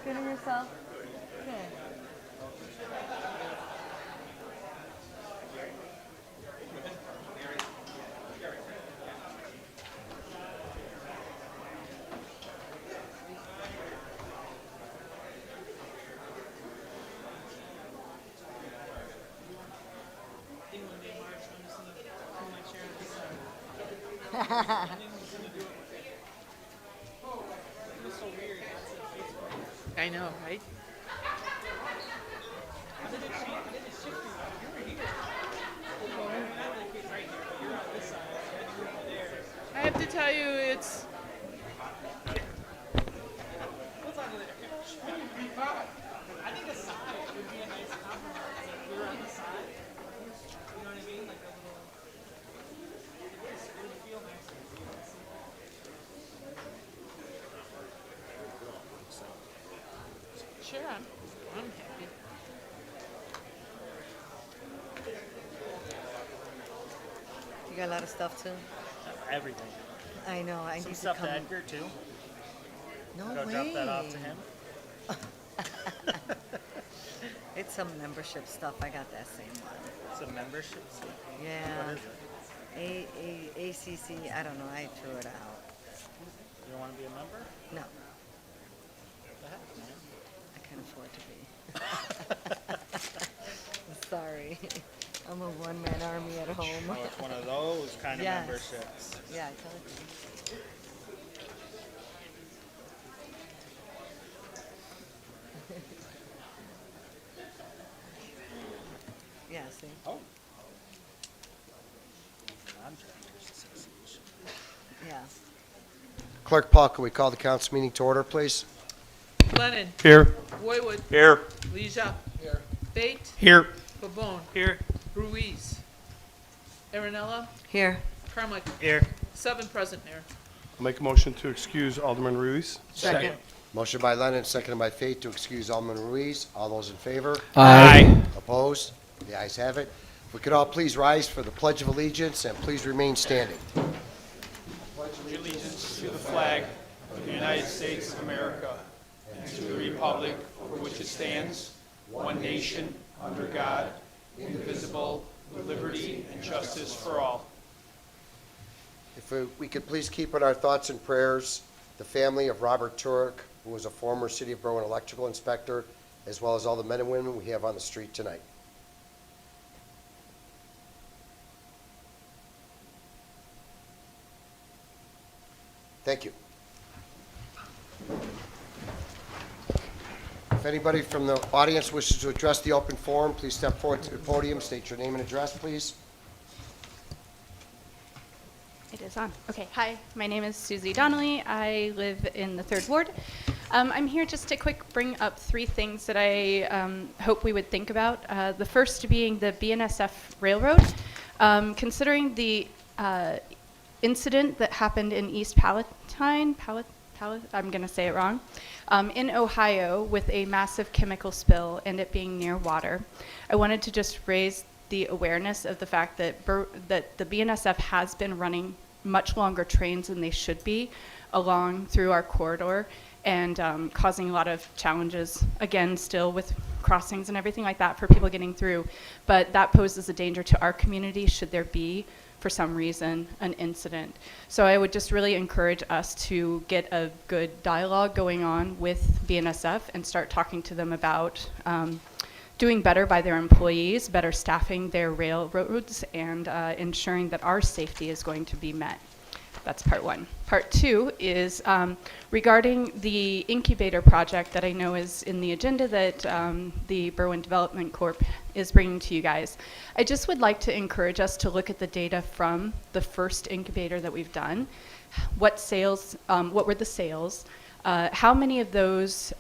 Good and yourself? Good. I know, right? I have to tell you, it's. I think a side would be a nice compromise. Like we're on the side. You know what I mean? Like a little. It would feel nice. Sure, I'm happy. You got a lot of stuff too? Everything. I know, I Some need to stuff come. to Edgar too. No Go way. drop that off to him. It's some membership stuff. I got that same one. Some membership stuff. Yeah. What is it? ACC, I don't know. I threw it out. You don't want to be a member? No, What the heck, man? I can't afford to be. Sorry. I'm a one-man army at home. Oh, it's one of those kind of Yes. memberships. Yeah, I told you. Yeah, see? Oh. Non-members association. Yeah. Clerk Paul, can we call the council meeting to order, please? Lennon. Here. Boywood. Here. Leisure. Here. Fate. Here. Babone. Here. Ruiz. Aaronella. Here. Carmichael. Here. 7 present, Mayor. I'll make a motion to excuse Alderman Ruiz. Second. Motion by Lennon, seconded by Fate to excuse Alderman Ruiz. All those in favor? Aye. Opposed? The ayes have it. If we could all please rise for the Pledge of Allegiance and please remain standing. Allegiance to the flag of the United States of America and to the republic for which it stands, one nation, under God, indivisible, with liberty and justice for all. If we could please keep in our thoughts and prayers the family of Robert Turek, who was a former City of Berwyn electrical inspector, as well as all the men and women we have on the street tonight. Thank you. If anybody from the audience wishes to address the open forum, please step forward to the podium, state your name and address, please. It is on. Okay, hi, my name is Susie Donnelly. I live in the 3rd Ward. I'm here just to bring up 3 things that I hope we would think about. The first being the BNSF Railroad. Considering the incident that happened in East Palatine, I'm going to say it wrong, in Ohio with a massive chemical spill and it being near water, I wanted to just raise the awareness of the fact that that the BNSF has been running much longer trains than they should be along through our corridor and causing a lot of challenges, again, still with crossings and everything like that for people getting through. But that poses a danger to our community should there be, for some reason, an incident. So I would just really encourage us to get a good dialogue going on with BNSF and start talking to them about doing better by their employees, better staffing their railroads, and ensuring that our safety is going to be met. That's part 1. Part 2 is regarding the incubator project that I know is in the agenda that the Berwyn Development Corp is bringing to you guys. I just would like to encourage us to look at the data from the first incubator that we've done. What were the sales? How many of those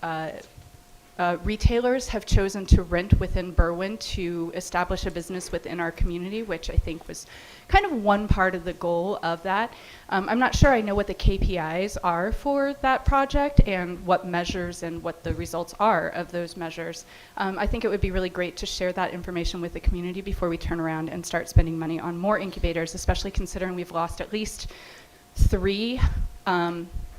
retailers have chosen to rent within Berwyn to establish a business within our community, which I think was kind of one part of the goal of that. I'm not sure I know what the KPIs are for that project and what measures and what the results are of those measures. I think it would be really great to share that information with the community before we turn around and start spending money on more incubators, especially considering we've lost at least 3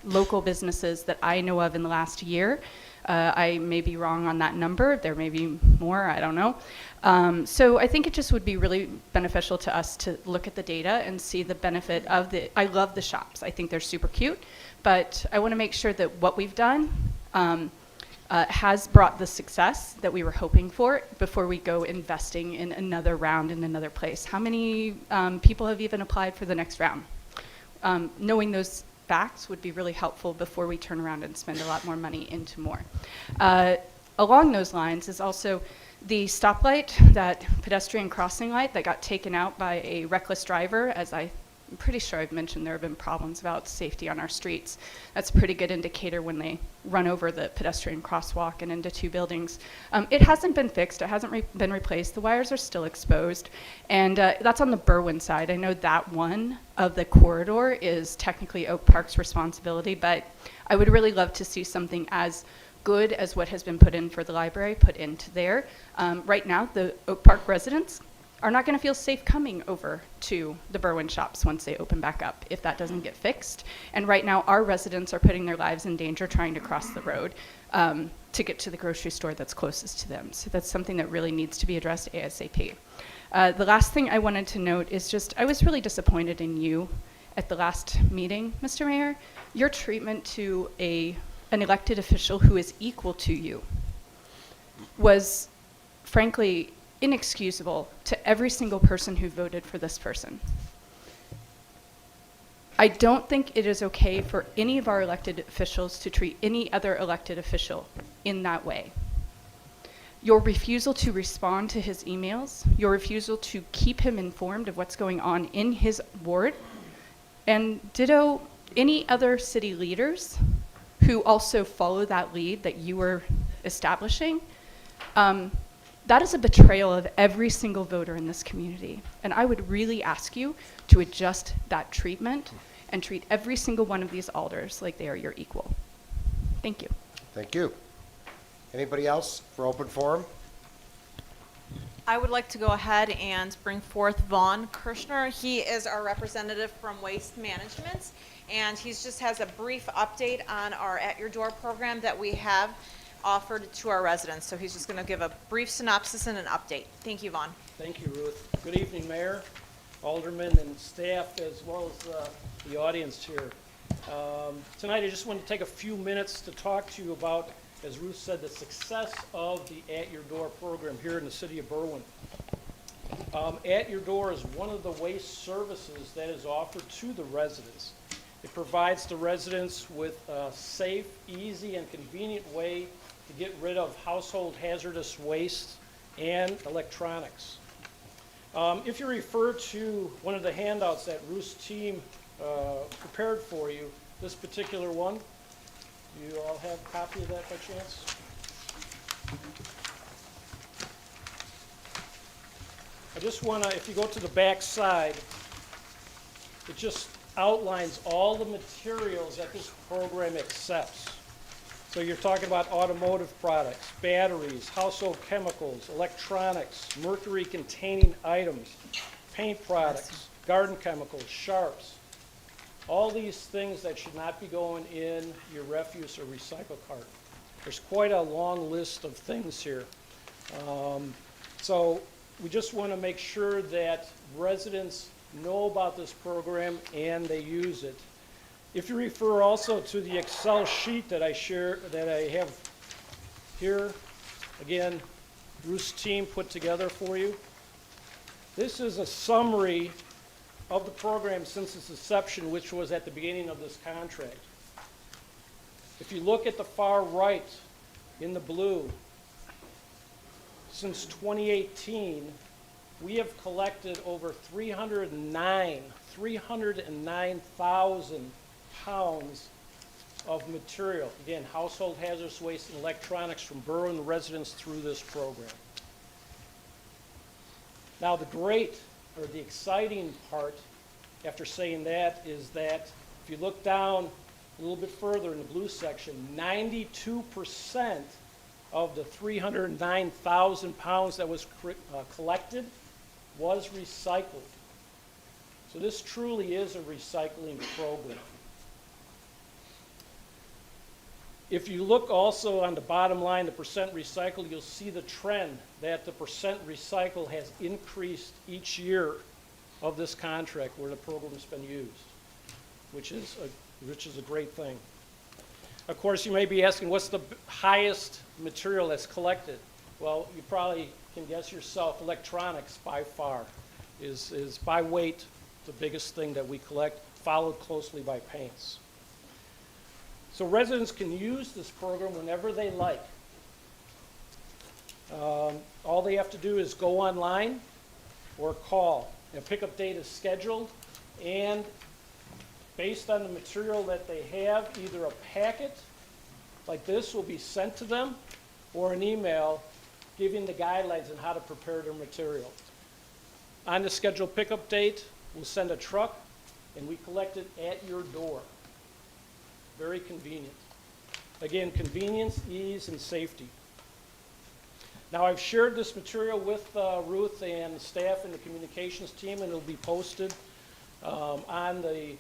local businesses that I know of in the last year. I may be wrong on that number. There may be more, I don't know. So I think it just would be really beneficial to us to look at the data and see the benefit of I love the shops. I think they're super cute, but I want to make sure that what we've done has brought the success that we were hoping for before we go investing in another round in another place. How many people have even applied for the next round? Knowing those facts would be really helpful before we turn around and spend a lot more money into more. Along those lines is also the stoplight, that pedestrian crossing light that got taken out by a reckless driver. As I'm pretty sure I've mentioned, there have been problems about safety on our streets. That's a pretty good indicator when they run over the pedestrian crosswalk and into two buildings. It hasn't been fixed. It hasn't been replaced. The wires are still exposed. And that's on the Berwyn side. I know that one of the corridor is technically Oak Park's responsibility, but I would really love to see something as good as what has been put in for the library put into there. Right now, the Oak Park residents are not going to feel safe coming over to the Berwyn shops once they open back up if that doesn't get fixed. And right now, our residents are putting their lives in danger trying to cross the road to get to the grocery store that's closest to them. So that's something that really needs to be addressed ASAP. The last thing I wanted to note is just, I was really disappointed in you at the last meeting, Mr. Mayor. Your treatment to an elected official who is equal to you was, frankly, inexcusable to every single person who voted for this person. I don't think it is okay for any of our elected officials to treat any other elected official in that way. Your refusal to respond to his emails, your refusal to keep him informed of what's going on in his ward, and ditto any other city leaders who also follow that lead that you were establishing, that is a betrayal of every single voter in this community. And I would really ask you to adjust that treatment and treat every single one of these alders like they are your equal. Thank you. Thank you. Anybody else for open forum? I would like to go ahead and bring forth Vaughn Kirshner. He is our representative from Waste Management, and he just has a brief update on our At Your Door program that we have offered to our residents. So he's just going to give a brief synopsis and an update. Thank you, Vaughn. Thank you, Ruth. Good evening, Mayor, Aldermen, and staff, as well as the audience here. Tonight, I just want to take a few minutes to talk to you about, as Ruth said, the success of the At Your Door program here in the city of Berwyn. At Your Door is one of the waste services that is offered to the residents. It provides the residents with a safe, easy, and convenient way to get rid of household hazardous waste and electronics. If you refer to one of the handouts that Ruth's team prepared for you, this particular one, do you all have a copy of that by chance? I just want to, if you go to the back side, it just outlines all the materials that this program accepts. So you're talking about automotive products, batteries, household chemicals, electronics, mercury-containing items, paint products, garden chemicals, sharps, all these things that should not be going in your refuse or recycle cart. There's quite a long list of things here. So we just want to make sure that residents know about this program and they use it. If you refer also to the Excel sheet that I have here, again, Ruth's team put together for you. This is a summary of the program since its inception, which was at the beginning of this contract. If you look at the far right in the blue, since 2018, we have collected over 309,000 pounds of material. Again, household hazardous waste and electronics from Berwyn residents through this program. Now the exciting part, after saying that, is that if you look down a little bit further in the blue section, 92% of the 309,000 pounds that was collected was recycled. So this truly is a recycling program. If you look also on the bottom line, the percent recycled, you'll see the trend that the percent recycled has increased each year of this contract where the program's been used, which is a great thing. Of course, you may be asking, what's the highest material that's collected? Well, you probably can guess yourself, electronics by far is by weight the biggest thing that we collect, followed closely by paints. So residents can use this program whenever they like. All they have to do is go online or call. A pickup date is scheduled, and based on the material that they have, either a packet like this will be sent to them or an email giving the guidelines on how to prepare their material. On the scheduled pickup date, we'll send a truck and we collect it at your door. Very convenient. Again, convenience, ease, and safety. Now, I've shared this material with Ruth and the staff and the communications team, and it'll be posted on the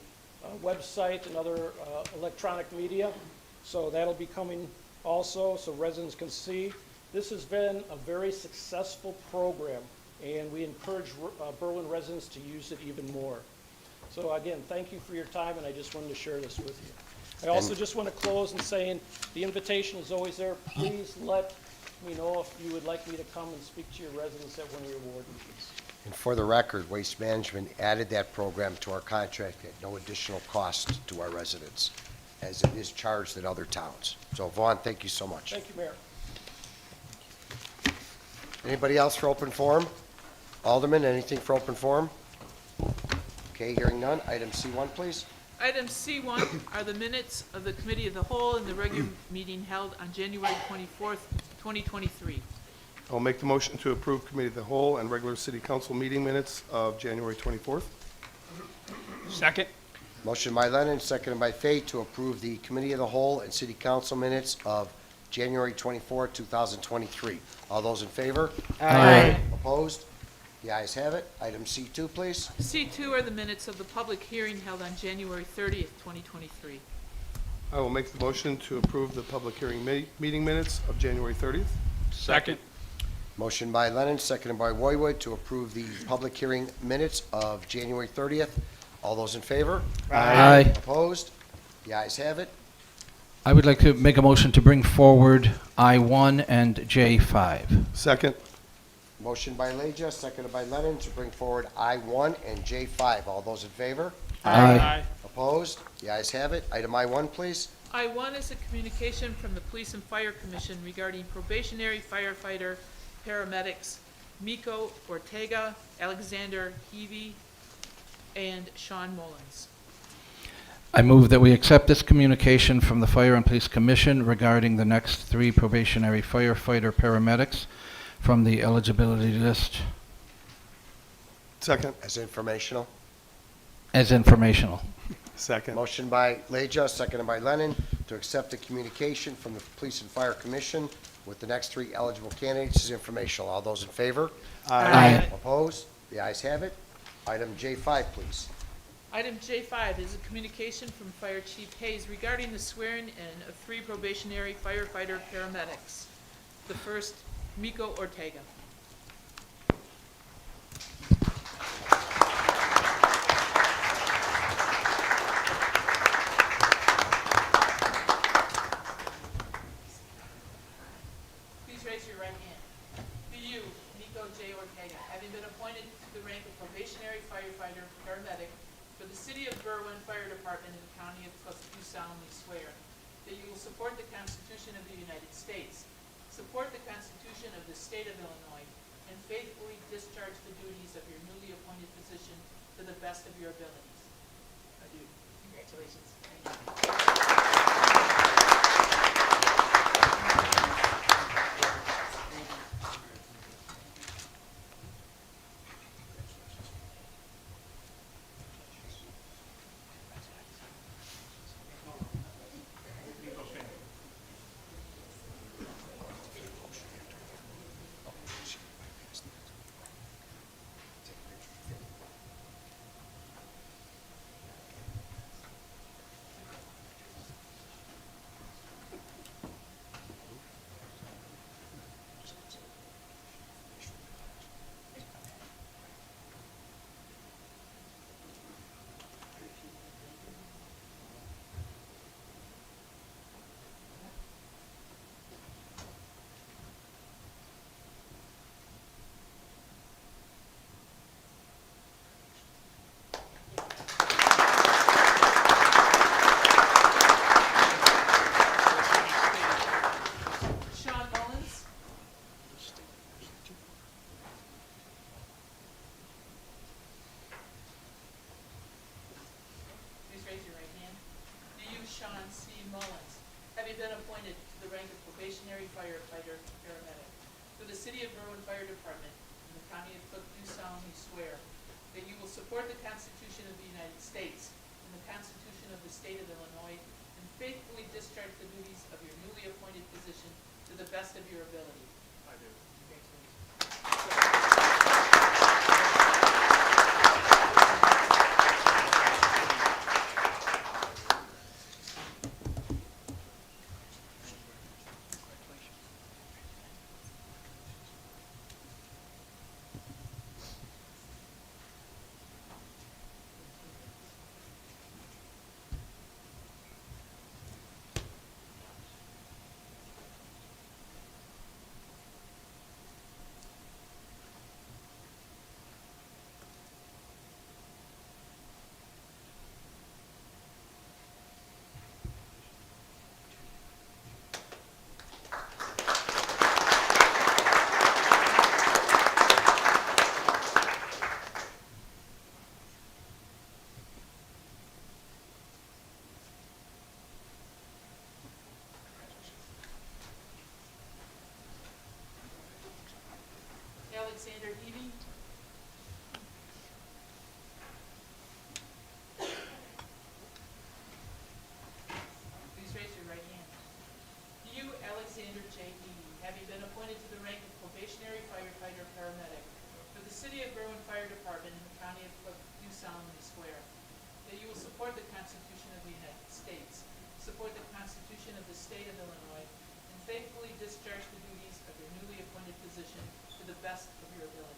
website and other electronic media. So that'll be coming also, so residents can see. This has been a very successful program, and we encourage Berwyn residents to use it even more. So again, thank you for your time, and I just wanted to share this with you. I also just want to close in saying the invitation is always there. Please let me know if you would like me to come and speak to your residents at one of your ward meetings. And for the record, Waste Management added that program to our contract at no additional cost to our residents, as it is charged in other towns. So Vaughn, thank you so much. Thank you, Mayor. Anybody else for open forum? Alderman, anything for open forum? Okay, hearing none. Item C1, please. Item C1 are the minutes of the Committee of the Whole and the regular meeting held on January 24th, 2023. I'll make the motion to approve Committee of the Whole and regular City Council meeting minutes of January 24th. Second. Motion by Lennon, seconded by Fay to approve the Committee of the Whole and City Council minutes of January 24, 2023. All those in favor? Aye. Opposed? The ayes have it. Item C2, please. C2 are the minutes of the public hearing held on January 30th, 2023. I will make the motion to approve the public hearing meeting minutes of January 30th. Second. Motion by Lennon, seconded by Roywood to approve the public hearing minutes of January 30th. All those in favor? Aye. Opposed? The ayes have it. I would like to make a motion to bring forward I-1 and J5. Second. Motion by Leja, seconded by Lennon to bring forward I-1 and J5. All those in favor? Aye. Opposed? The ayes have it. Item I-1, please. I-1 is a communication from the Police and Fire Commission regarding probationary firefighter paramedics Miko Ortega, Alexander Heavey, and Sean Mullins. I move that we accept this communication from the Fire and Police Commission regarding the next 3 probationary firefighter paramedics from the eligibility list Second. As informational. as informational. Second. Motion by Leja, seconded by Lennon to accept the communication from the Police and Fire Commission with the next 3 eligible candidates as informational. All those in favor? Aye. Opposed? The ayes have it. Item J5, please. Item J5 is a communication from Fire Chief Hayes regarding the swearing-in of 3 probationary firefighter paramedics. The first, Miko Ortega. Please raise your right hand. Do you, Miko J. Ortega, having been appointed to the rank of probationary firefighter paramedic for the City of Berwyn Fire Department in the County of Cook, do solemnly swear that you will support the Constitution of the United States, support the Constitution of the State of Illinois, and faithfully discharge the duties of your newly appointed position to the best of your abilities? I do. Congratulations. Thank you. Mullins, having been appointed to the rank of probationary firefighter paramedic for the City of Berwyn Fire Department in the County of Cook, do solemnly swear that you will support the Constitution of the United States and the Constitution of the State of Illinois, and faithfully discharge the duties of your newly appointed position to the best of your ability. I do. Alexander Heavey. Please raise your right hand. You, Alexander J. Heavey, having been appointed to the rank of probationary firefighter paramedic for the City of Berwyn Fire Department in the County of Cook, do solemnly swear that you will support the Constitution of the United States, support the Constitution of the State of Illinois, and faithfully discharge the duties of your newly appointed position to the best of your ability.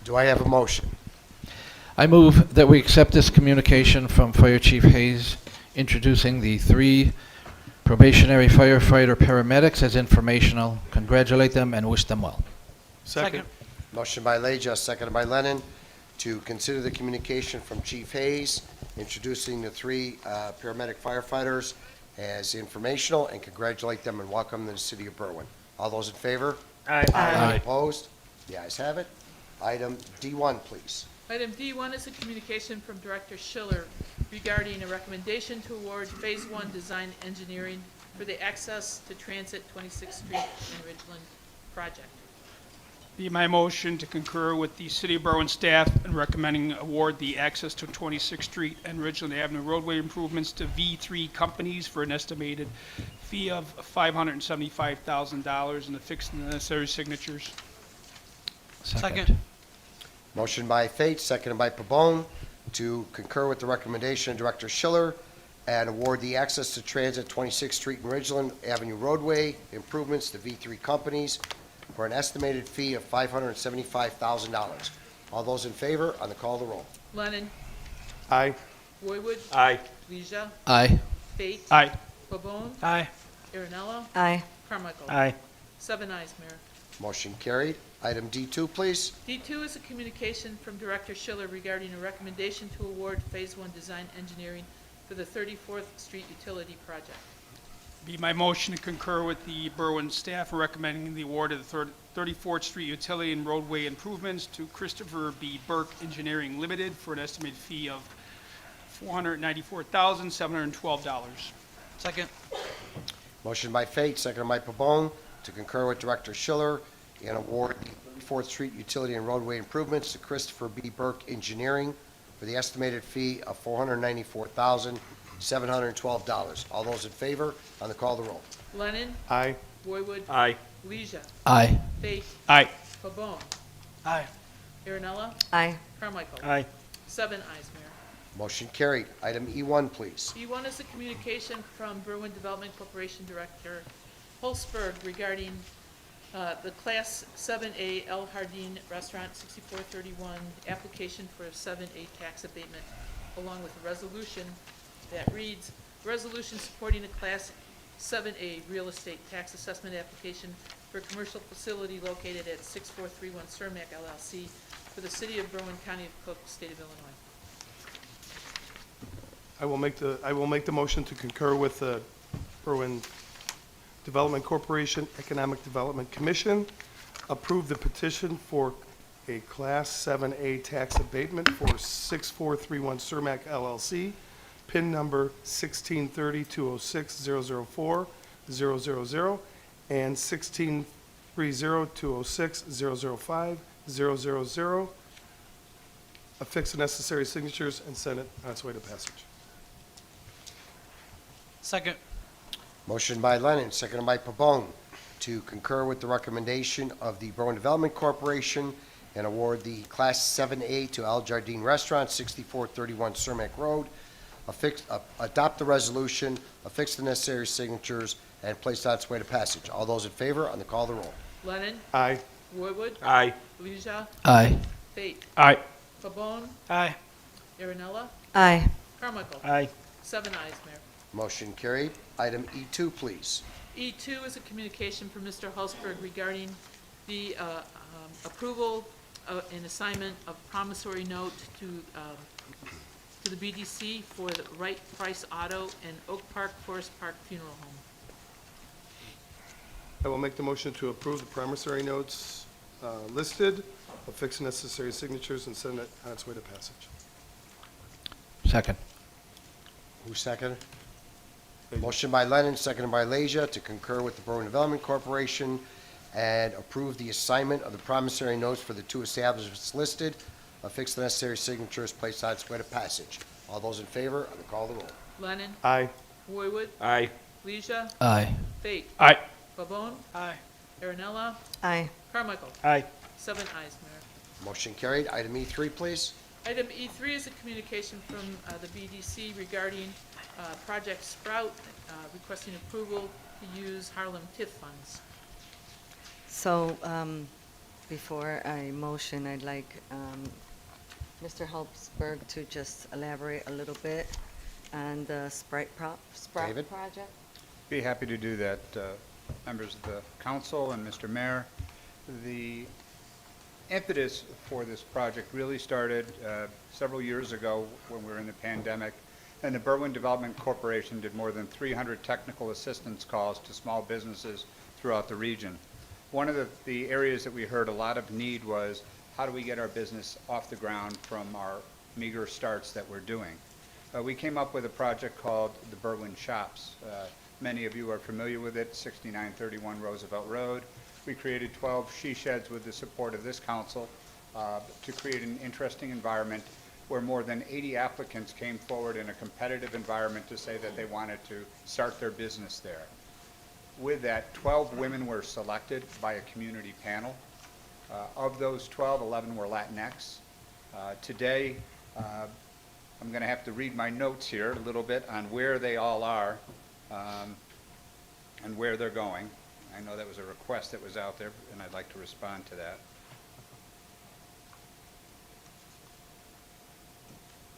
Do I have a motion? I move that we accept this communication from Fire Chief Hayes introducing the 3 probationary firefighter paramedics as informational, congratulate them, and wish them well. Second. Motion by Leja, seconded by Lennon, to consider the communication from Chief Hayes introducing the 3 paramedic firefighters as informational, and congratulate them and welcome them to the City of Berwyn. All those in favor? Aye. Aye. Opposed? The ayes have it. Item D1, please. Item D1 is a communication from Director Schiller regarding a recommendation to award Phase 1 Design Engineering for the Access to Transit 26th Street and Ridgeland project. Be my motion to concur with the City of Berwyn staff in recommending award the access to 26th Street and Ridgeland Avenue roadway improvements to V3 companies for an estimated fee of $575,000 and to fix the necessary signatures. Second. Motion by Fate, seconded by Pabon, to concur with the recommendation of Director Schiller and award the access to transit 26th Street and Ridgeland Avenue roadway improvements to V3 companies for an estimated fee of $575,000. All those in favor, on the call of the roll. Lennon. Aye. Roywood. Aye. Leisure. Aye. Fate. Aye. Pabon. Aye. Aaronello. Aye. Carmichael. Aye. 7 ayes, Mayor. Motion carried. Item D2, please. D2 is a communication from Director Schiller regarding a recommendation to award Phase 1 Design Engineering for the 34th Street Utility Project. Be my motion to concur with the Berwyn staff in recommending the award of the 34th Street utility and roadway improvements to Christopher B. Burke Engineering Limited for an estimated fee of $494,712. Second. Motion by Fate, seconded by Pabon, to concur with Director Schiller and award the 34th Street utility and roadway improvements to Christopher B. Burke Engineering for the estimated fee of $494,712. $712. All those in favor, on the call of the roll. Lennon. Aye. Boywood. Aye. Leisure. Aye. Fate. Aye. Pabon. Aye. Aaronella. Aye. Carmichael. Aye. 7 ayes, Mayor. Motion carried. Item E1, please. B1 is a communication from Berwyn Development Corporation Director Holzberg regarding the Class 7A El Jardín Restaurant 6431 application for a 7A tax abatement, along with a resolution that reads, resolution supporting a Class 7A real estate tax assessment application for a commercial facility located at 6431 Cermak LLC for the city of Berwyn, County of Cook, state of Illinois. I will make the motion to concur with the Berwyn Development Corporation Economic Development Commission, approve the petition for a Class 7A tax abatement for 6431 Cermak LLC, PIN number 1630206004000 and 1630206005000. Affix the necessary signatures and send it on its way to passage. Second. Motion by Lennon, seconded by Pabon, to concur with the recommendation of the Berwyn Development Corporation and award the Class 7A to El Jardín Restaurant, 6431 Cermak Road, adopt the resolution, affix the necessary signatures, and place on its way to passage. All those in favor, on the call of the roll. Lennon. Aye. Boywood. Aye. Leisure. Aye. Fate. Aye. Pabon. Aye. Aaronella. Aye. Carmichael. Aye. 7 ayes, Mayor. Motion carried. Item E2, please. E2 is a communication from Mr. Hulsberg regarding the approval and assignment of promissory note to the BDC for the Right Price Auto and Oak Park Forest Park Funeral Home. I will make the motion to approve the promissory notes listed, affix necessary signatures, and send it on its way to passage. Second. Who seconded? Motion by Lennon, seconded by Leisure, to concur with the Berwyn Development Corporation and approve the assignment of the promissory notes for the two establishments listed, affix the necessary signatures, place on its way to passage. All those in favor, on the call of the roll. Lennon. Aye. Boywood. Aye. Leisure. Aye. Fate. Aye. Pabon. Aye. Aaronella. Aye. Carmichael. Aye. 7 ayes, Mayor. Motion carried. Item E3, please. Item E3 is a communication from the BDC regarding Project Sprout, requesting approval to use Harlem TIF funds. So, before I motion, I'd like Mr. Helpsberg to just elaborate a little bit on the Sprout David? project. Be happy to do that, members of the council and Mr. Mayor. The impetus for this project really started several years ago when we were in the pandemic, and the Berwyn Development Corporation did more than 300 technical assistance calls to small businesses throughout the region. One of the areas that we heard a lot of need was, how do we get our business off the ground from our meager starts that we're doing? We came up with a project called the Berwyn Shops. Many of you are familiar with it, 6931 Roosevelt Road. We created 12 she sheds with the support of this council to create an interesting environment where more than 80 applicants came forward in a competitive environment to say that they wanted to start their business there. With that, 12 women were selected by a community panel. Of those 12, 11 were Latinx. Today, I'm going to have to read my notes here a little bit on where they all are and where they're going. I know that was a request that was out there, and I'd like to respond to that.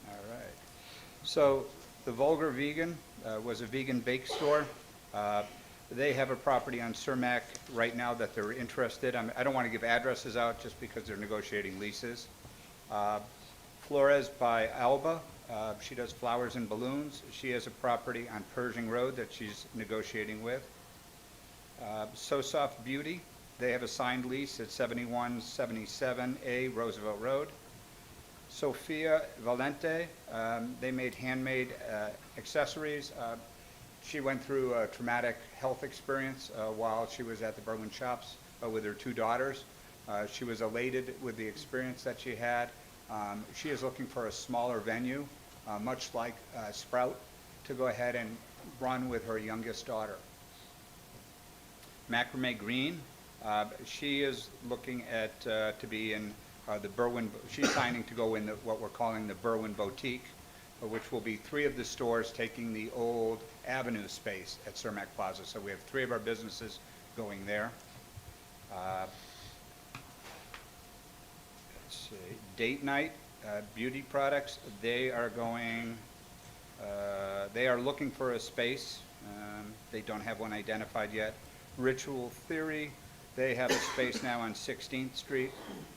All right. So the Vulgar Vegan was a vegan bake store. They have a property on Cermak right now that they're interested. I don't want to give addresses out just because they're negotiating leases. Flores by Alba, she does flowers and balloons. She has a property on Pershing Road that she's negotiating with. So Soft Beauty, they have a signed lease at 7177A Roosevelt Road. Sophia Valente, they made handmade accessories. She went through a traumatic health experience while she was at the Berwyn Shops with her 2 daughters. She was elated with the experience that she had. She is looking for a smaller venue, much like Sprout. to go ahead and run with her youngest daughter. Macrame Green, she is looking at to be in the Berwyn, she's signing to go in what we're calling the Berwyn Boutique, which will be 3 of the stores taking the old Avenue space at Cermak Plaza. So we have 3 of our businesses going there. Let's see, Date Night Beauty Products, they are going, they are looking for a space. They don't have one identified yet. Ritual Theory, they have a space now on 16th Street.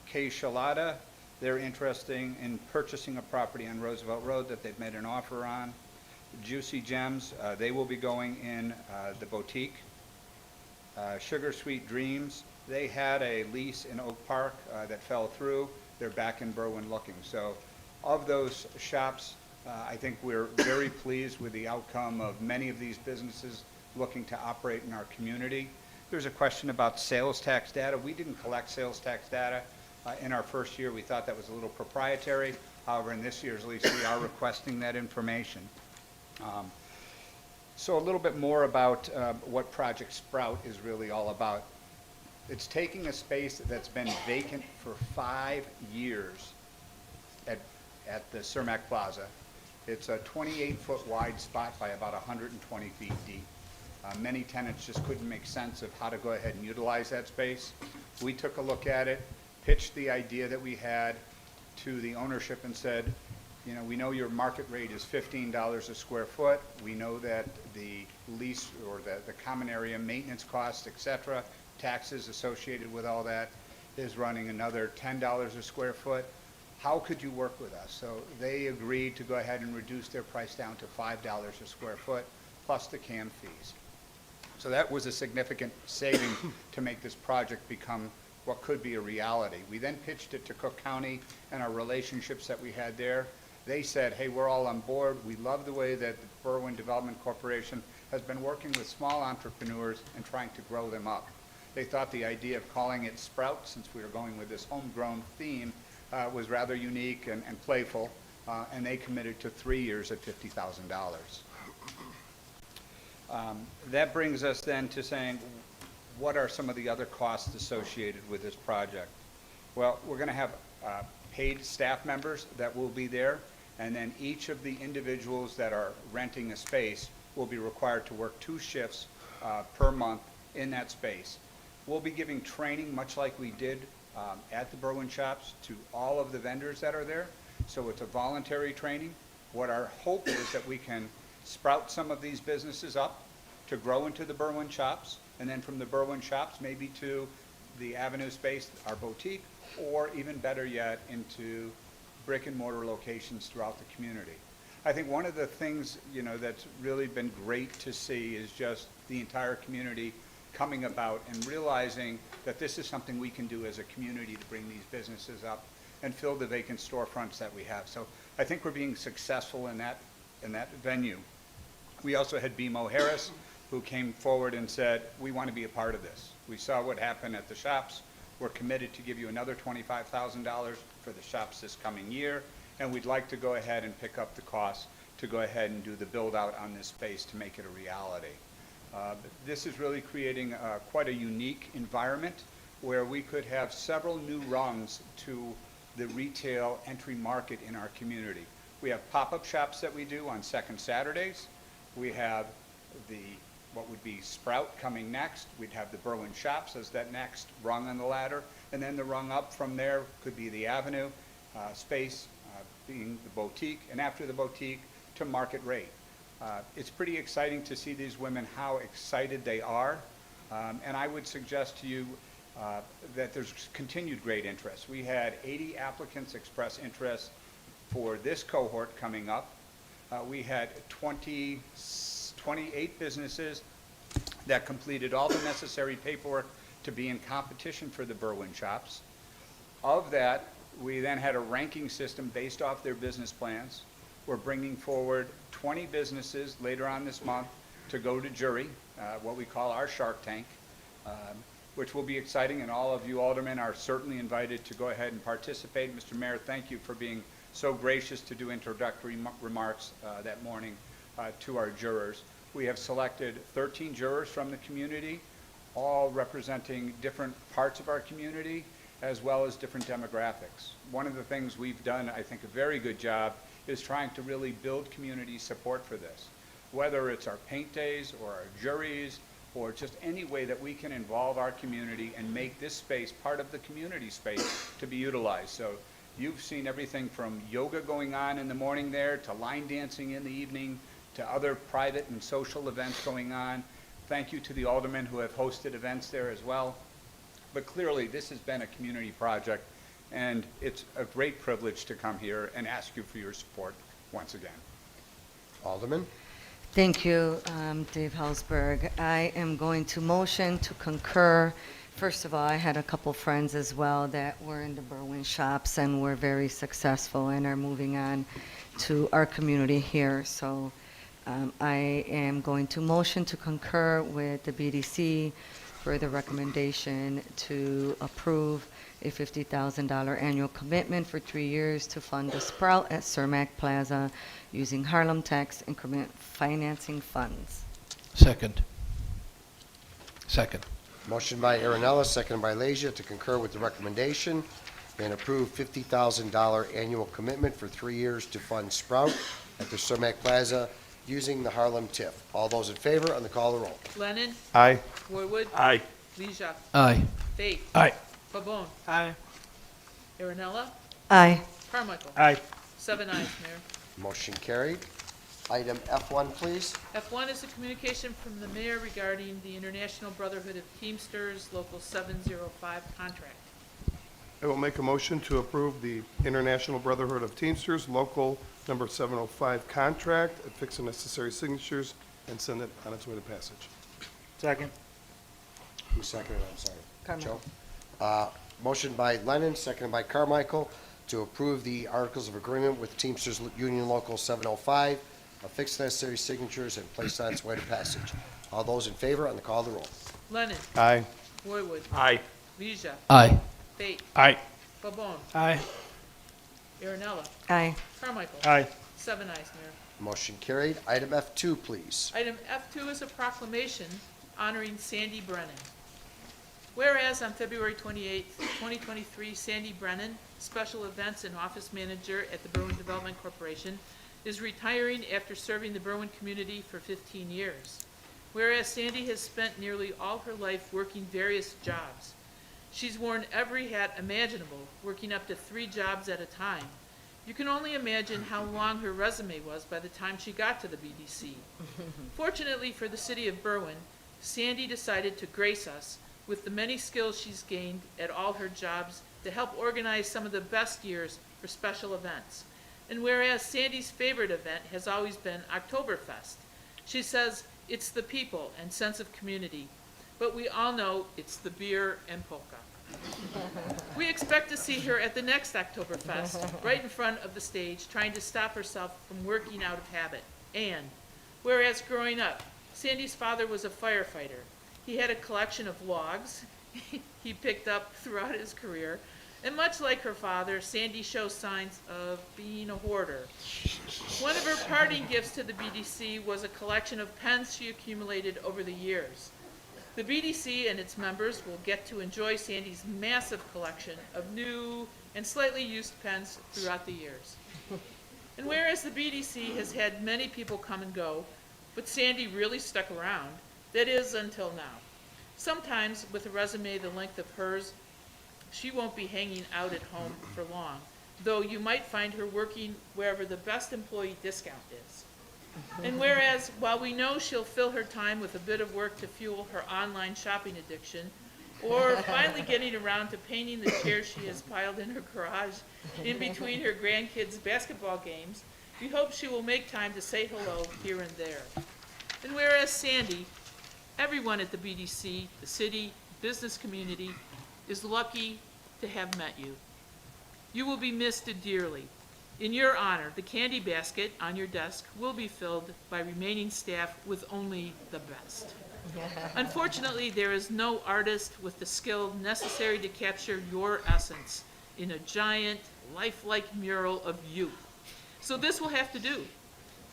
K. Shalada, they're interested in purchasing a property on Roosevelt Road that they've made an offer on. Juicy Gems, they will be going in the boutique. Sugar Sweet Dreams, they had a lease in Oak Park that fell through. They're back in Berwyn looking. So of those shops, I think we're very pleased with the outcome of many of these businesses looking to operate in our community. There's a question about sales tax data. We didn't collect sales tax data in our first year. We thought that was a little proprietary. However, in this year's lease, we are requesting that information. So a little bit more about what Project Sprout is really all about. It's taking a space that's been vacant for 5 years at the Cermak Plaza. It's a 28-foot wide spot by about 120 feet deep. Many tenants just couldn't make sense of how to go ahead and utilize that space. We took a look at it, pitched the idea that we had to the ownership and said, you know, we know your market rate is $15 a square foot. We know that the lease or the common area maintenance costs, et cetera, taxes associated with all that is running another $10 a square foot. How could you work with us? So they agreed to go ahead and reduce their price down to $5 a square foot plus the CAM fees. So that was a significant saving to make this project become what could be a reality. We then pitched it to Cook County and our relationships that we had there. They said, hey, we're all on board. We love the way that the Berwyn Development Corporation has been working with small entrepreneurs and trying to grow them up. They thought the idea of calling it Sprout, since we were going with this homegrown theme, was rather unique and playful, and they committed to 3 years at $50,000. That brings us then to saying, what are some of the other costs associated with this project? Well, we're going to have paid staff members that will be there, and then each of the individuals that are renting a space will be required to work 2 shifts per month in that space. We'll be giving training, much like we did at the Berwyn shops, to all of the vendors that are there. So it's a voluntary training. What our hope is that we can sprout some of these businesses up to grow into the Berwyn shops, and then from the Berwyn shops maybe to the Avenue space, our boutique, or even better yet, into brick and mortar locations throughout the community. I think one of the things, you know, that's really been great to see is just the entire community coming about and realizing that this is something we can do as a community to bring these businesses up and fill the vacant storefronts that we have. So I think we're being successful in that venue. We also had BMO Harris, who came forward and said, we want to be a part of this. We saw what happened at the shops. We're committed to give you another $25,000 for the shops this coming year, and we'd like to go ahead and pick up the cost to go ahead and do the build out on this space to make it a reality. This is really creating quite a unique environment where we could have several new rungs to the retail entry market in our community. We have pop-up shops that we do on second Saturdays. We have what would be Sprout coming next. We'd have the Berwyn shops as that next rung on the ladder. And then the rung up from there could be the Avenue space being the boutique. And after the boutique to market rate. It's pretty exciting to see these women, how excited they are. And I would suggest to you that there's continued great interest. We had 80 applicants express interest for this cohort coming up. We had 28 businesses that completed all the necessary paperwork to be in competition for the Berwyn shops. Of that, we then had a ranking system based off their business plans. We're bringing forward 20 businesses later on this month to go to jury, what we call our Shark Tank, which will be exciting, and all of you aldermen are certainly invited to go ahead and participate. Mr. Mayor, thank you for being so gracious to do introductory remarks that morning to our jurors. We have selected 13 jurors from the community, all representing different parts of our community, as well as different demographics. One of the things we've done, I think, a very good job is trying to really build community support for this. Whether it's our paint days or our juries or just any way that we can involve our community and make this space part of the community space to be utilized. So you've seen everything from yoga going on in the morning there to line dancing in the evening to other private and social events going on. Thank you to the aldermen who have hosted events there as well. But clearly this has been a community project, and it's a great privilege to come here and ask you for your support once again. Alderman? Thank you, Dave Hausberg. I am going to motion to concur. First of all, I had a couple friends as well that were in the Berwyn shops and were very successful and are moving on to our community here. So I am going to motion to concur with the BDC for the recommendation to approve a $50,000 annual commitment for 3 years to fund the Sprout at Cermak Plaza using Harlem Tax Increment Financing Funds. Second. Second. Motion by Aaronella, seconded by Leisure, to concur with the recommendation and approve $50,000 annual commitment for 3 years to fund Sprout at the Cermak Plaza using the Harlem TIF. All those in favor, on the call of the roll. Lennon? Aye. Roywood? Aye. Leisure? Aye. Fate? Aye. Pabon? Aye. Aaronella? Aye. Carmichael? Aye. 7 ayes, Mayor. Motion carried. Item F1, please. F1 is a communication from the mayor regarding the International Brotherhood of Teamsters Local 705 contract. I will make a motion to approve the International Brotherhood of Teamsters Local Number 705 contract, affix the necessary signatures, and send it on its way to passage. Second. Who seconded it? I'm sorry. Carmichael. Joe? Motion by Lennon, seconded by Carmichael, to approve the Articles of Agreement with Teamsters Union Local 705, affix necessary signatures, and place on its way to passage. All those in favor, on the call of the roll. Lennon? Aye. Roywood? Aye. Leisure? Aye. Fate? Aye. Pabon? Aye. Aaronella? Aye. Carmichael? Aye. 7 ayes, Mayor. Motion carried. Item F2, please. Item F2 is a proclamation honoring Sandy Brennan. Whereas on February 28, 2023, Sandy Brennan, Special Events and Office Manager at the Berwyn Development Corporation, is retiring after serving the Berwyn community for 15 years. Whereas Sandy has spent nearly all her life working various jobs. She's worn every hat imaginable, working up to 3 jobs at a time. You can only imagine how long her resume was by the time she got to the BDC. Fortunately for the city of Berwyn, Sandy decided to grace us with the many skills she's gained at all her jobs to help organize some of the best years for special events. And whereas Sandy's favorite event has always been Oktoberfest, she says it's the people and sense of community, but we all know it's the beer and polka. We expect to see her at the next Oktoberfest, right in front of the stage, trying to stop herself from working out of habit. And whereas growing up, Sandy's father was a firefighter. He had a collection of logs he picked up throughout his career, and much like her father, Sandy shows signs of being a hoarder. One of her parting gifts to the BDC was a collection of pens she accumulated over the years. The BDC and its members will get to enjoy Sandy's massive collection of new and slightly used pens throughout the years. And whereas the BDC has had many people come and go, but Sandy really stuck around, that is, until now. Sometimes, with a resume the length of hers, she won't be hanging out at home for long, though you might find her working wherever the best employee discount is. And whereas, while we know she'll fill her time with a bit of work to fuel her online shopping addiction, or finally getting around to painting the chairs she has piled in her garage in between her grandkids' basketball games, we hope she will make time to say hello here and there. And whereas Sandy, everyone at the BDC, the city, business community, is lucky to have met you. You will be missed dearly. In your honor, the candy basket on your desk will be filled by remaining staff with only the best. Unfortunately, there is no artist with the skill necessary to capture your essence in a giant, lifelike mural of you. So this will have to do.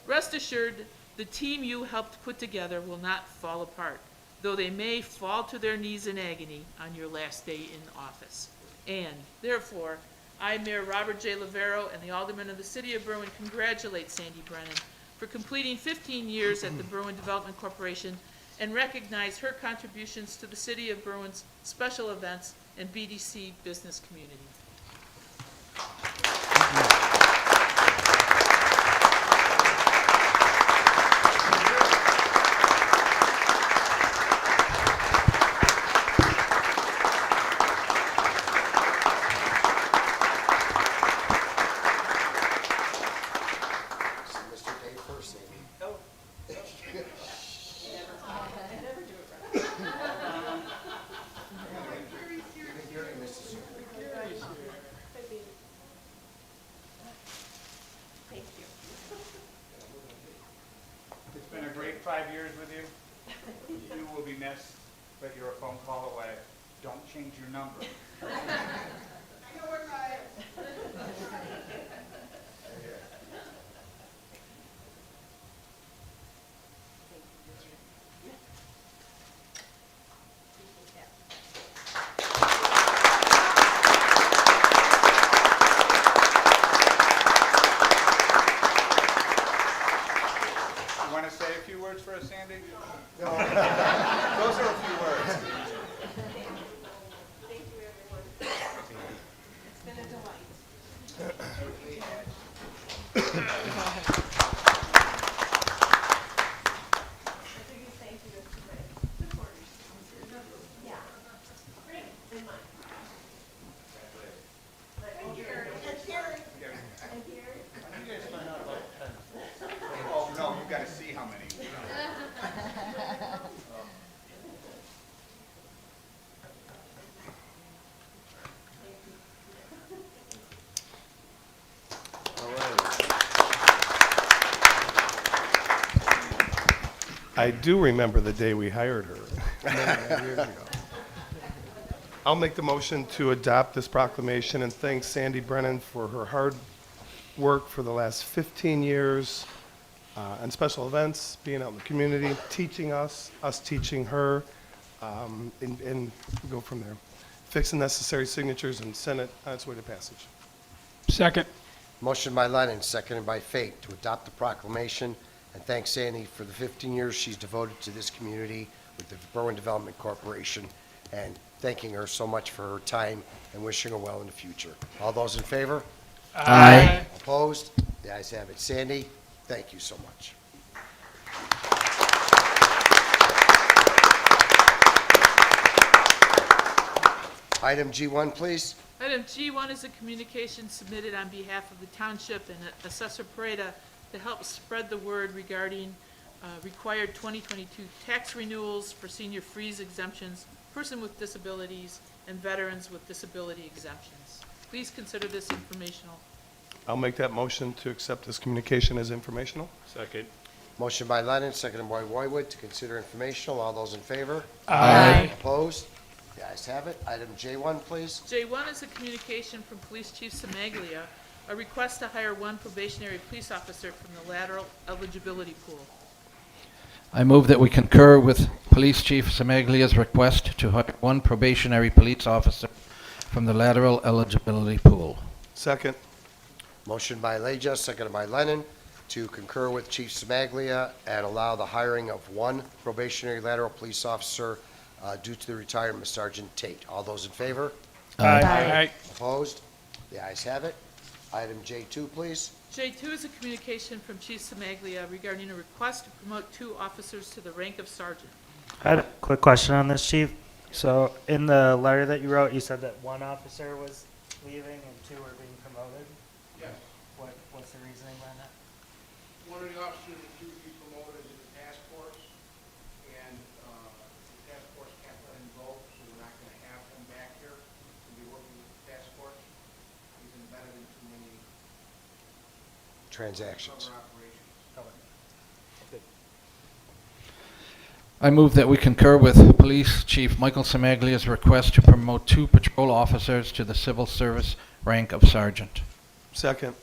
Rest assured, The team you helped put together will not fall apart, though they may fall to their knees in agony on your last day in office. And therefore, I, Mayor Robert J. Lavero, and the Aldermen of the City of Berwyn congratulate Sandy Brennan for completing 15 years at the Berwyn Development Corporation and recognize her contributions to the City of Berwyn's special events and BDC business community. Mr. Dave first, Amy. It's been a great 5 years with you. You will be missed, but you're a phone call away. Don't change your number. You want to say a few words for us, Sandy? No. Those are a few words. Thank you, everyone. It's been a delight. Thank you, Mr. Ray. Supporters. Yeah. Great. And mine. And Gary. And Gary. And Gary. Oh, no, you've got to see how many. I do remember the day we hired her. many years ago. I'll make the motion to adopt this proclamation and thank Sandy Brennan for her hard work for the last 15 years and special events, being out in the community, teaching us teaching her, and go from there. Fix the necessary signatures and send it on its way to passage. Second. Motion by Lennon, seconded by Fate, to adopt the proclamation and thank Sandy for the 15 years she's devoted to this community with the Berwyn Development Corporation, and thanking her so much for her time and wishing her well in the future. All those in favor? Aye. Opposed? The ayes have it. Sandy, thank you so much. Item G1, please. Item G1 is a communication submitted on behalf of the township and Assessor Pareda to help spread the word regarding required 2022 tax renewals for senior freeze exemptions, person with disabilities, and veterans with disability exemptions. Please consider this informational. I'll make that motion to accept this communication as informational. Second. Motion by Lennon, seconded by Roywood, to consider informational. All those in favor? Aye. Opposed? The ayes have it. Item J1, please. J1 is a communication from Police Chief Samaglia, a request to hire one probationary police officer from the lateral eligibility pool. I move that we concur with Police Chief Samaglia's request to hire one probationary police officer from the lateral eligibility pool. Second. Motion by Leja, seconded by Lennon, to concur with Chief Samaglia and allow the hiring of one probationary lateral police officer due to the retirement of Sergeant Tate. All those in favor? Aye. Opposed? The ayes have it. Item J2, please. J2 is a communication from Chief Samaglia regarding a request to promote 2 officers to the rank of sergeant. I had a quick question on this, Chief. So in the letter that you wrote, you said that 1 officer was leaving and 2 were being promoted? Yes. What's the reasoning behind that? One of the officers is due to be promoted to the task force, and the task force can't let him go, so we're not going to have him back here to be working with the task force. He's embedded in too many Transactions. other operations. I move that we concur with Police Chief Michael Samaglia's request to promote 2 patrol officers to the civil service rank of sergeant. Second.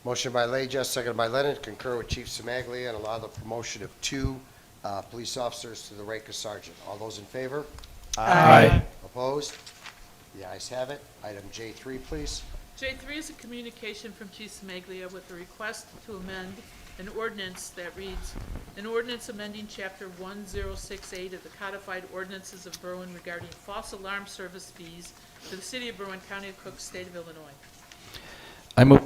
Motion by Leja, seconded by Lennon, to concur with Chief Semaglia and allow the promotion of 2 police officers to the rank of sergeant. All those in favor? Aye. Opposed? The ayes have it. Item J3, please. J3 is a communication from Chief Smaglia with a request to amend an ordinance that reads, an ordinance amending Chapter 1068 of the Codified Ordinances of Berwyn regarding false alarm service fees for the City of Berwyn, County of Cook, State of Illinois. I move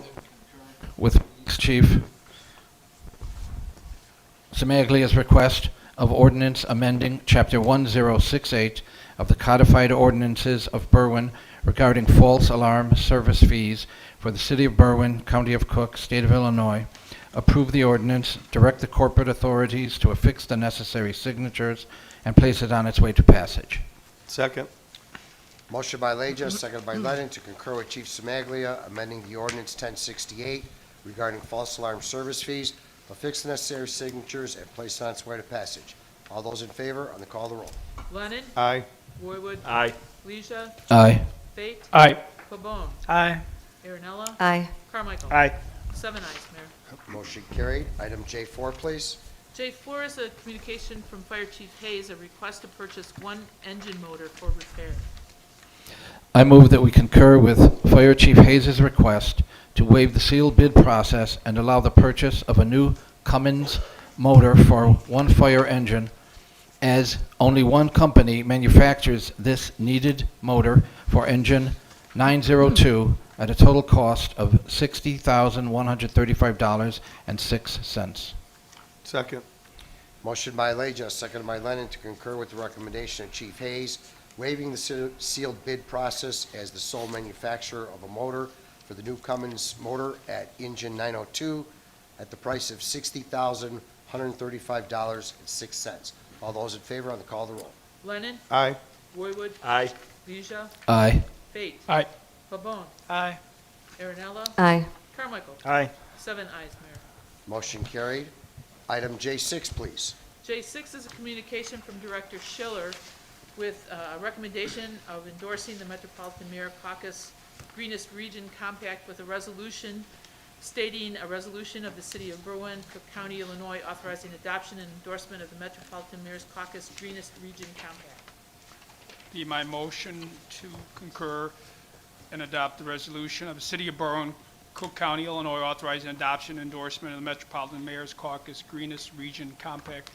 with Chief Semaglia's request of ordinance amending Chapter 1068 of the Codified Ordinances of Berwyn regarding false alarm service fees for the City of Berwyn, County of Cook, State of Illinois. Approve the ordinance, direct the corporate authorities to affix the necessary signatures, and place it on its way to passage. Second. Motion by Leja, seconded by Lennon, to concur with Chief Semaglia, amending the ordinance 1068 regarding false alarm service fees, affix the necessary signatures, and place it on its way to passage. All those in favor, on the call of the roll. Lennon? Aye. Roywood? Aye. Leisha? Aye. Fate? Aye. Pabon? Aye. Aaronella? Aye. Carmichael? Aye. 7 ayes, Mayor. Motion carried. Item J4, please. J4 is a communication from Fire Chief Hayes, a request to purchase 1 engine motor for repair. I move that we concur with Fire Chief Hayes' request to waive the sealed bid process and allow the purchase of a new Cummins motor for 1 fire engine, as only 1 company manufactures this needed motor for engine 902 at a total cost of $60,135.06. Second. Motion by Leja, seconded by Lennon, to concur with the recommendation of Chief Hayes, waiving the sealed bid process as the sole manufacturer of a motor for the new Cummins motor at engine 902 at the price of $60,135.06. All those in favor, on the call of the roll. Lennon? Aye. Roywood? Aye. Leisha? Aye. Fate? Aye. Pabon? Aye. Aaronella? Aye. Carmichael? Aye. 7 ayes, Mayor. Motion carried. Item J6, please. J6 is a communication from Director Schiller with a recommendation of endorsing the Metropolitan Mayor Caucus Greenest Region Compact with a resolution stating a resolution of the City of Berwyn, Cook County, Illinois, authorizing adoption and endorsement of the Metropolitan Mayor's Caucus Greenest Region Compact. Be my motion to concur and adopt the resolution of the City of Berwyn, Cook County, Illinois, authorizing adoption and endorsement of the Metropolitan Mayor's Caucus Greenest Region Compact,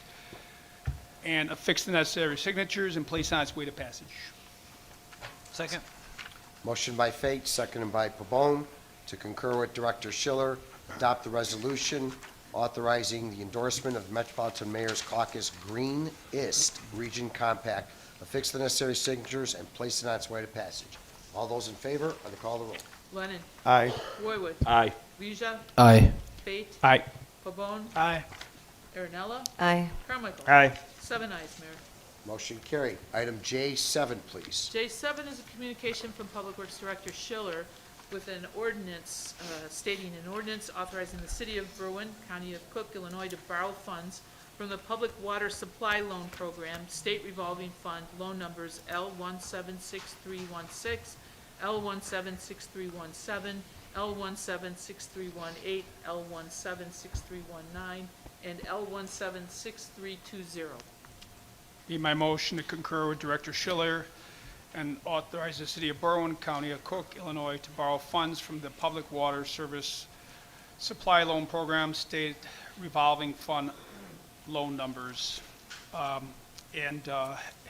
and affix the necessary signatures and place on its way to passage. Second. Motion by Fate, seconded by Pabon, to concur with Director Schiller, adopt the resolution authorizing the endorsement of the Metropolitan Mayor's Caucus Greenest Region Compact, affix the necessary signatures, and place it on its way to passage. All those in favor, on the call of the roll. Lennon? Aye. Roywood? Aye. Leisha? Aye. Fate? Aye. Pabon? Aye. Aaronella? Aye. Carmichael? Aye. 7 ayes, Mayor. Motion carried. Item J7, please. J7 is a communication from Public Works Director Schiller with an ordinance stating an ordinance authorizing the City of Berwyn, County of Cook, Illinois, to borrow funds from the Public Water Supply Loan Program, State Revolving Fund, loan numbers L176316, L176317, L176318, L176319, and L176320. Be my motion to concur with Director Schiller and authorize the City of Berwyn, County of Cook, Illinois, to borrow funds from the Public Water Service Supply Loan Program, State Revolving Fund loan numbers, and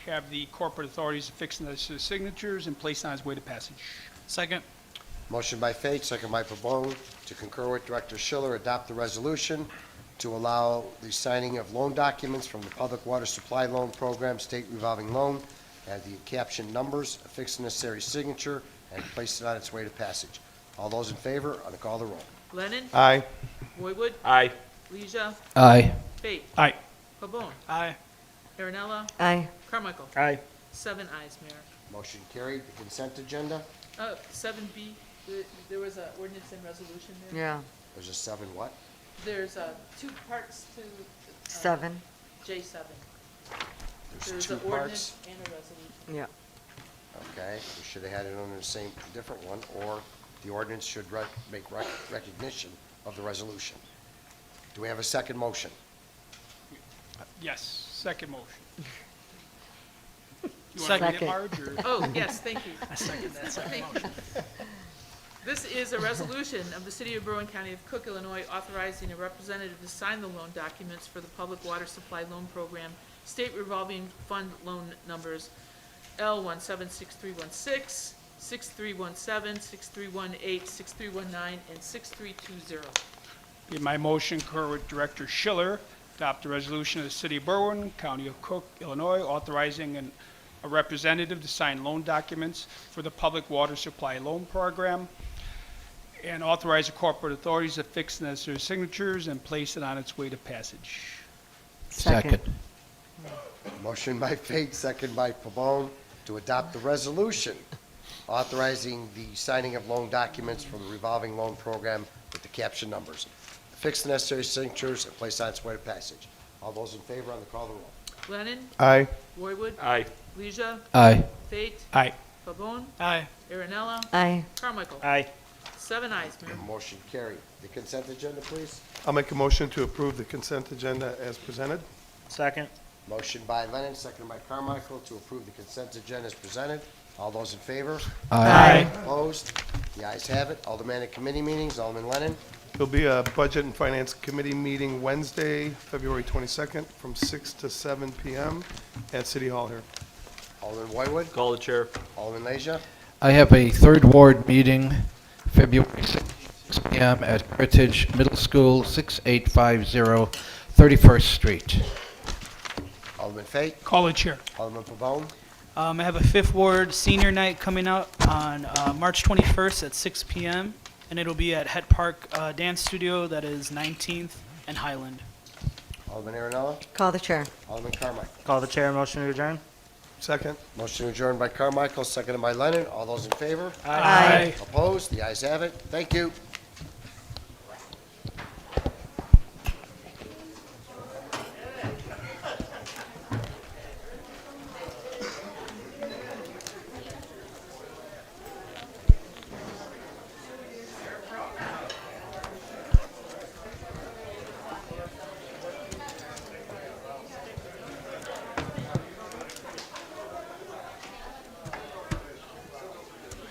have the corporate authorities affix the signatures and place on its way to passage. Second. Motion by Fate, second by Pabon, to concur with Director Schiller, adopt the resolution to allow the signing of loan documents from the Public Water Supply Loan Program, State Revolving Loan, and the caption numbers, affix the necessary signature, and place it on its way to passage. All those in favor, on the call of the roll. Lennon? Aye. Roywood? Aye. Leisha? Aye. Fate? Aye. Pabon? Aye. Aaronella? Aye. Carmichael? Aye. 7 ayes, Mayor. Motion carried. The consent agenda, 7B, there was an ordinance and resolution there. Yeah. there's a 7 what? There's 2 parts to 7. J7. There's There's 2 an parts? ordinance and a resolution. Yeah. Okay, we should have had it on the same, different one, or the ordinance should make recognition of the resolution. Do we have a second motion? Yes, second motion. You want to read Second. it, Marge, or? Oh, yes, thank you. I second that second motion. This is a resolution of the City of Berwyn, County of Cook, Illinois, authorizing a representative to sign the loan documents for the Public Water Supply Loan Program, State Revolving Fund Loan Numbers L176316, 6317, 6318, 6319, and 6320. In my motion, concur with Director Schiller, adopt a resolution of the City of Berwyn, County of Cook, Illinois, authorizing a representative to sign loan documents for the Public Water Supply Loan Program, and authorize the corporate authorities to fix the necessary signatures and place it on its way to passage. Second. Motion by Fate, second by Pabon, to adopt the resolution authorizing the signing of loan documents for the revolving loan program with the caption numbers. Fix the necessary signatures and place on its way to passage. All those in favor on the call of the roll. Lennon? Aye. Roywood? Aye. Leisure? Aye. Fate? Aye. Pabon? Aye. Aaronella? Aye. Carmichael? Aye. 7 ayes, Mayor. Motion carried. The consent agenda, please. I'll make a motion to approve the consent agenda as presented. Second. Motion by Lennon, seconded by Carmichael, to approve the consent agenda as presented. All those in favor? Aye. Opposed? The ayes have it. Aldermanic committee meetings, Alderman Lennon. There'll be a Budget and Finance Committee meeting Wednesday, February 22nd, from 6 to 7 p.m. at City Hall here. Alderman Whitewood. Call the chair. Alderman Leisure. I have a third ward meeting February 6 p.m. at Heritage Middle School, 6850 31st Street. Alderman Fate. Call the chair. Alderman Pabon. I have a Fifth Ward Senior Night coming out on March 21st at 6 p.m. and it'll be at Het Park Dance Studio, that is 19th and Highland. Alderman Aaronella. Call the chair. Alderman Carmichael. Call the chair. Motion to adjourn. Second. Motion adjourned by Carmichael, seconded by Lennon. All those in favor? Aye. Opposed? The ayes have it. Thank you.